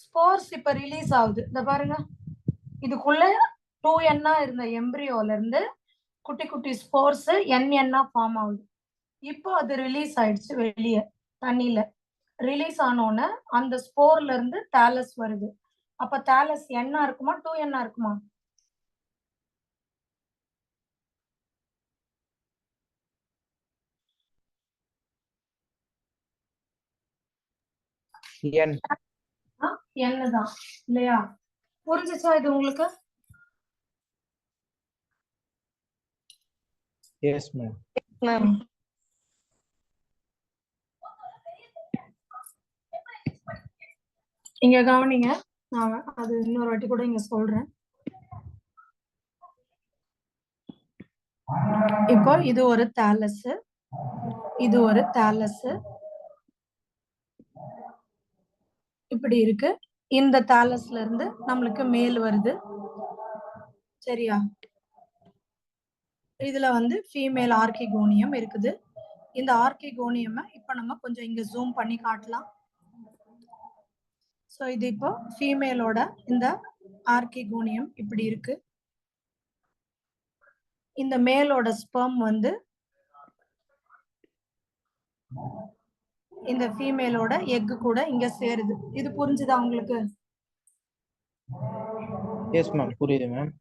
ஸ்போர்ஸ் இப்ப ரிலீஸ் ஆகுது. இந்த பாருங்க, இதுக்குள்ள 2n இருந்த எம்பிரியோல இருந்து குட்டி குட்டி ஸ்போர்ஸ் n ஃபார்ம் ஆகுது. இப்போ அது ரிலீஸ் ஆயிடுச்சு வெளியே தண்ணியில. ரிலீஸ் ஆனோன்னு அந்த ஸ்போர்ல இருந்து தாலஸ் வருது. அப்ப தாலஸ் n இருக்குமா 2n இருக்குமா? n தான் இல்லையா? புரிஞ்சுச்சா இது உங்களுக்கு? Yes ma'am. மேம். இங்க கவனிங்க, நான் அது இன்னொரு வாட்டி கூட இங்க சொல்றேன். இப்போ இது ஒரு தாலஸ், இது ஒரு தாலஸ் இப்படி இருக்கு. இந்த தாலஸ்ல இருந்து நம்மளுக்கு மேல் வருது. சரியா? இதுல வந்து ஃபீமேல் ஆர்கிகோனியம் இருக்குது. இந்த ஆர்கிகோனியம் இப்ப நம்ம கொஞ்சம் இங்க ஜூம் பண்ணி காட்டலாம். சோ இது இப்போ ஃபீமேலோட இந்த ஆர்கிகோனியம் இப்படி இருக்கு. இந்த மேலோட ஸ்பெர்ம் வந்து இந்த ஃபீமேலோட எக் கூட இங்க சேருது. இது புரிஞ்சுதா உங்களுக்கு? எஸ் மேம், புரியுது மேம்.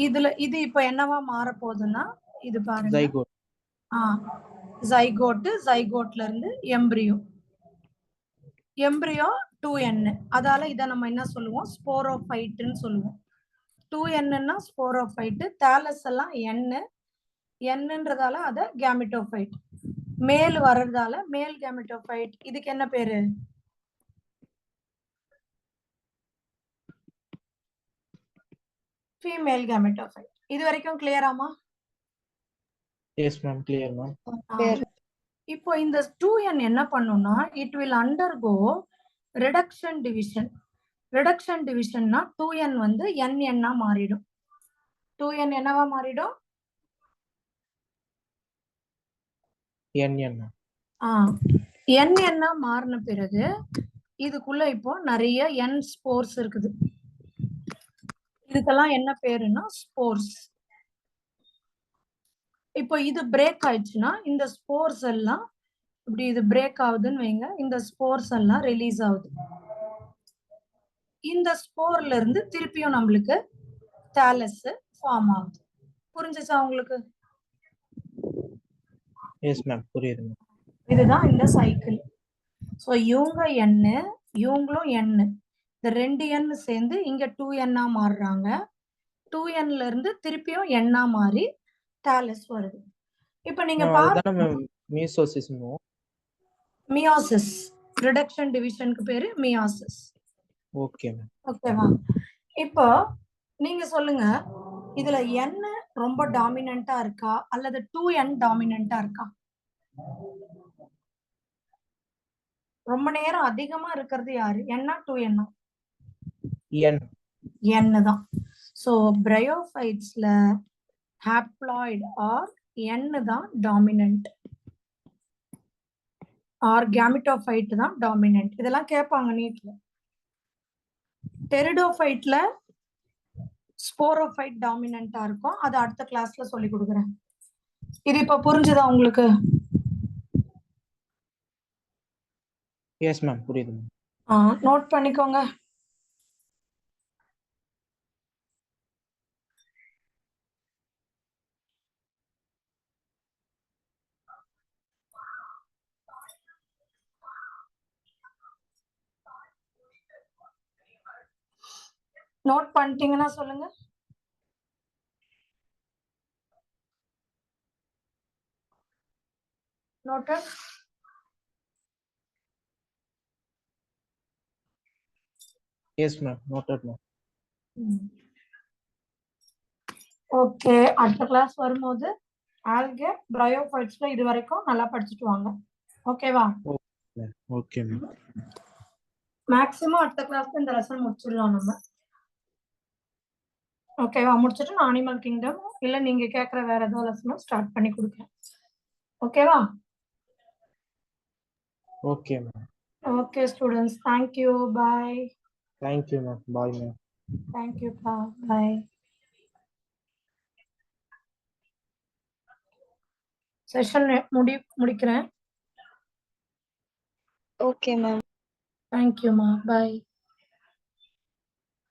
இதுல இது இப்ப என்னவா மாற போகுதுன்னா இது பாருங்க. ஜைகோட். ஜைகோட், ஜைகோட்ல இருந்து எம்பிரியோ. Embryo 2n. அதால இத நம்ம என்ன சொல்லுவோம்? ஸ்போரோஃபைட்னு சொல்லுவோம். 2nன்னா ஸ்போரோஃபைட். தாலஸ் எல்லாம் nன்றதால அத கேமிட்டோஃபைட். மேல் வர்றதால மேல் கேமிட்டோஃபைட். இதுக்கு என்ன பேரு? Female gametophyte. இது வரைக்கும் கிளியராமா? Yes ma'am, clear ma'am. இப்போ இந்த 2n என்ன பண்ணும்னா it will undergo reduction division. Reduction டிவிஷன்னா 2n வந்து n மாறிடும். 2n என்னவா மாறிடும்? n n மாறின பிறகு இதுக்குள்ள இப்போ நிறைய என் ஸ்போர்ஸ் இருக்குது. இதுக்கெல்லாம் என்ன பேருன்னா ஸ்போர்ஸ். இப்போ இது பிரேக் ஆயிடுச்சுன்னா இந்த ஸ்போர்ஸ் எல்லாம் இப்படி இது பிரேக் ஆகுதுன்னு வைங்க, இந்த ஸ்போர்ஸ் எல்லாம் ரிலீஸ் ஆகுது. இந்த ஸ்போர்ல இருந்து திருப்பியும் நம்மளுக்கு தாலஸ் ஃபார்ம் ஆகுது. புரிஞ்சுச்சா உங்களுக்கு? எஸ் மேம், புரியுது மேம். இதுதான் இந்த சைக்கிள். ஸோ இவங்க எண்ணு, இவங்களும் எண்ணு, இந்த 2 எண் சேர்ந்து இங்க 2n மாறுறாங்க. 2nல இருந்து திருப்பியும் எண்ணா மாறி தாலஸ் வருது. இப்ப நீங்க அதுதானே மேம் மியோசிஸ். மியோசிஸ் ரிடக்ஷன் டிவிஷனுக்கு பேரு மியோசிஸ். Okay ma'am. ஓகேவா? இப்போ நீங்க சொல்லுங்க, இதுல n ரொம்ப டாமினண்டா இருக்கா அல்லது 2n டாமினண்டா இருக்கா? ரொம்ப நேரம் அதிகமா இருக்கிறது யாரு? n 2n? n தான். சோ பிரையோஃபைட்ஸ்ல ஹாப்ளாய்டு ஆர் n தான் டாமினன்ட் ஆர் கேமிட்டோஃபைட் தான் டாமினன்ட். இதெல்லாம் கேட்பாங்க நீட்ல. டெரிடோஃபைட்ல ஸ்போரோஃபைட் டாமினண்டா இருக்கும். அது அடுத்த கிளாஸ்ல சொல்லி கொடுக்குறேன். இது இப்ப புரிஞ்சுதா உங்களுக்கு? எஸ் மேம், புரியுது மேம். நோட் பண்ணிக்கோங்க. நோட் பண்ணிட்டீங்கன்னா சொல்லுங்க. Noted? Yes ma'am, noted ma'am. Okay, அடுத்த கிளாஸ் வரும்போது ஆல்கே பிரையோஃபைட்ஸ்ல இது வரைக்கும் நல்லா படிச்சுட்டு வாங்க. ஓகேவா? Okay ma'am. மேக்ஸிமம் அடுத்த கிளாஸ்ல இந்த லெசன் முடிச்சிடலாம் நம்ம. ஓகேவா? முடிச்சிட்டு நான் அனிமல் கிங்டம் இல்ல நீங்க கேட்குற வேற ஏதோ லெசனும் ஸ்டார்ட் பண்ணி கொடுக்குறேன். ஓகேவா? Okay ma'am. Okay students, thank you, bye. Thank you ma'am, bye ma'am. Thank you, bye. Session முடிக்கிறேன். Okay, ma'am. Thank you, ma. Bye.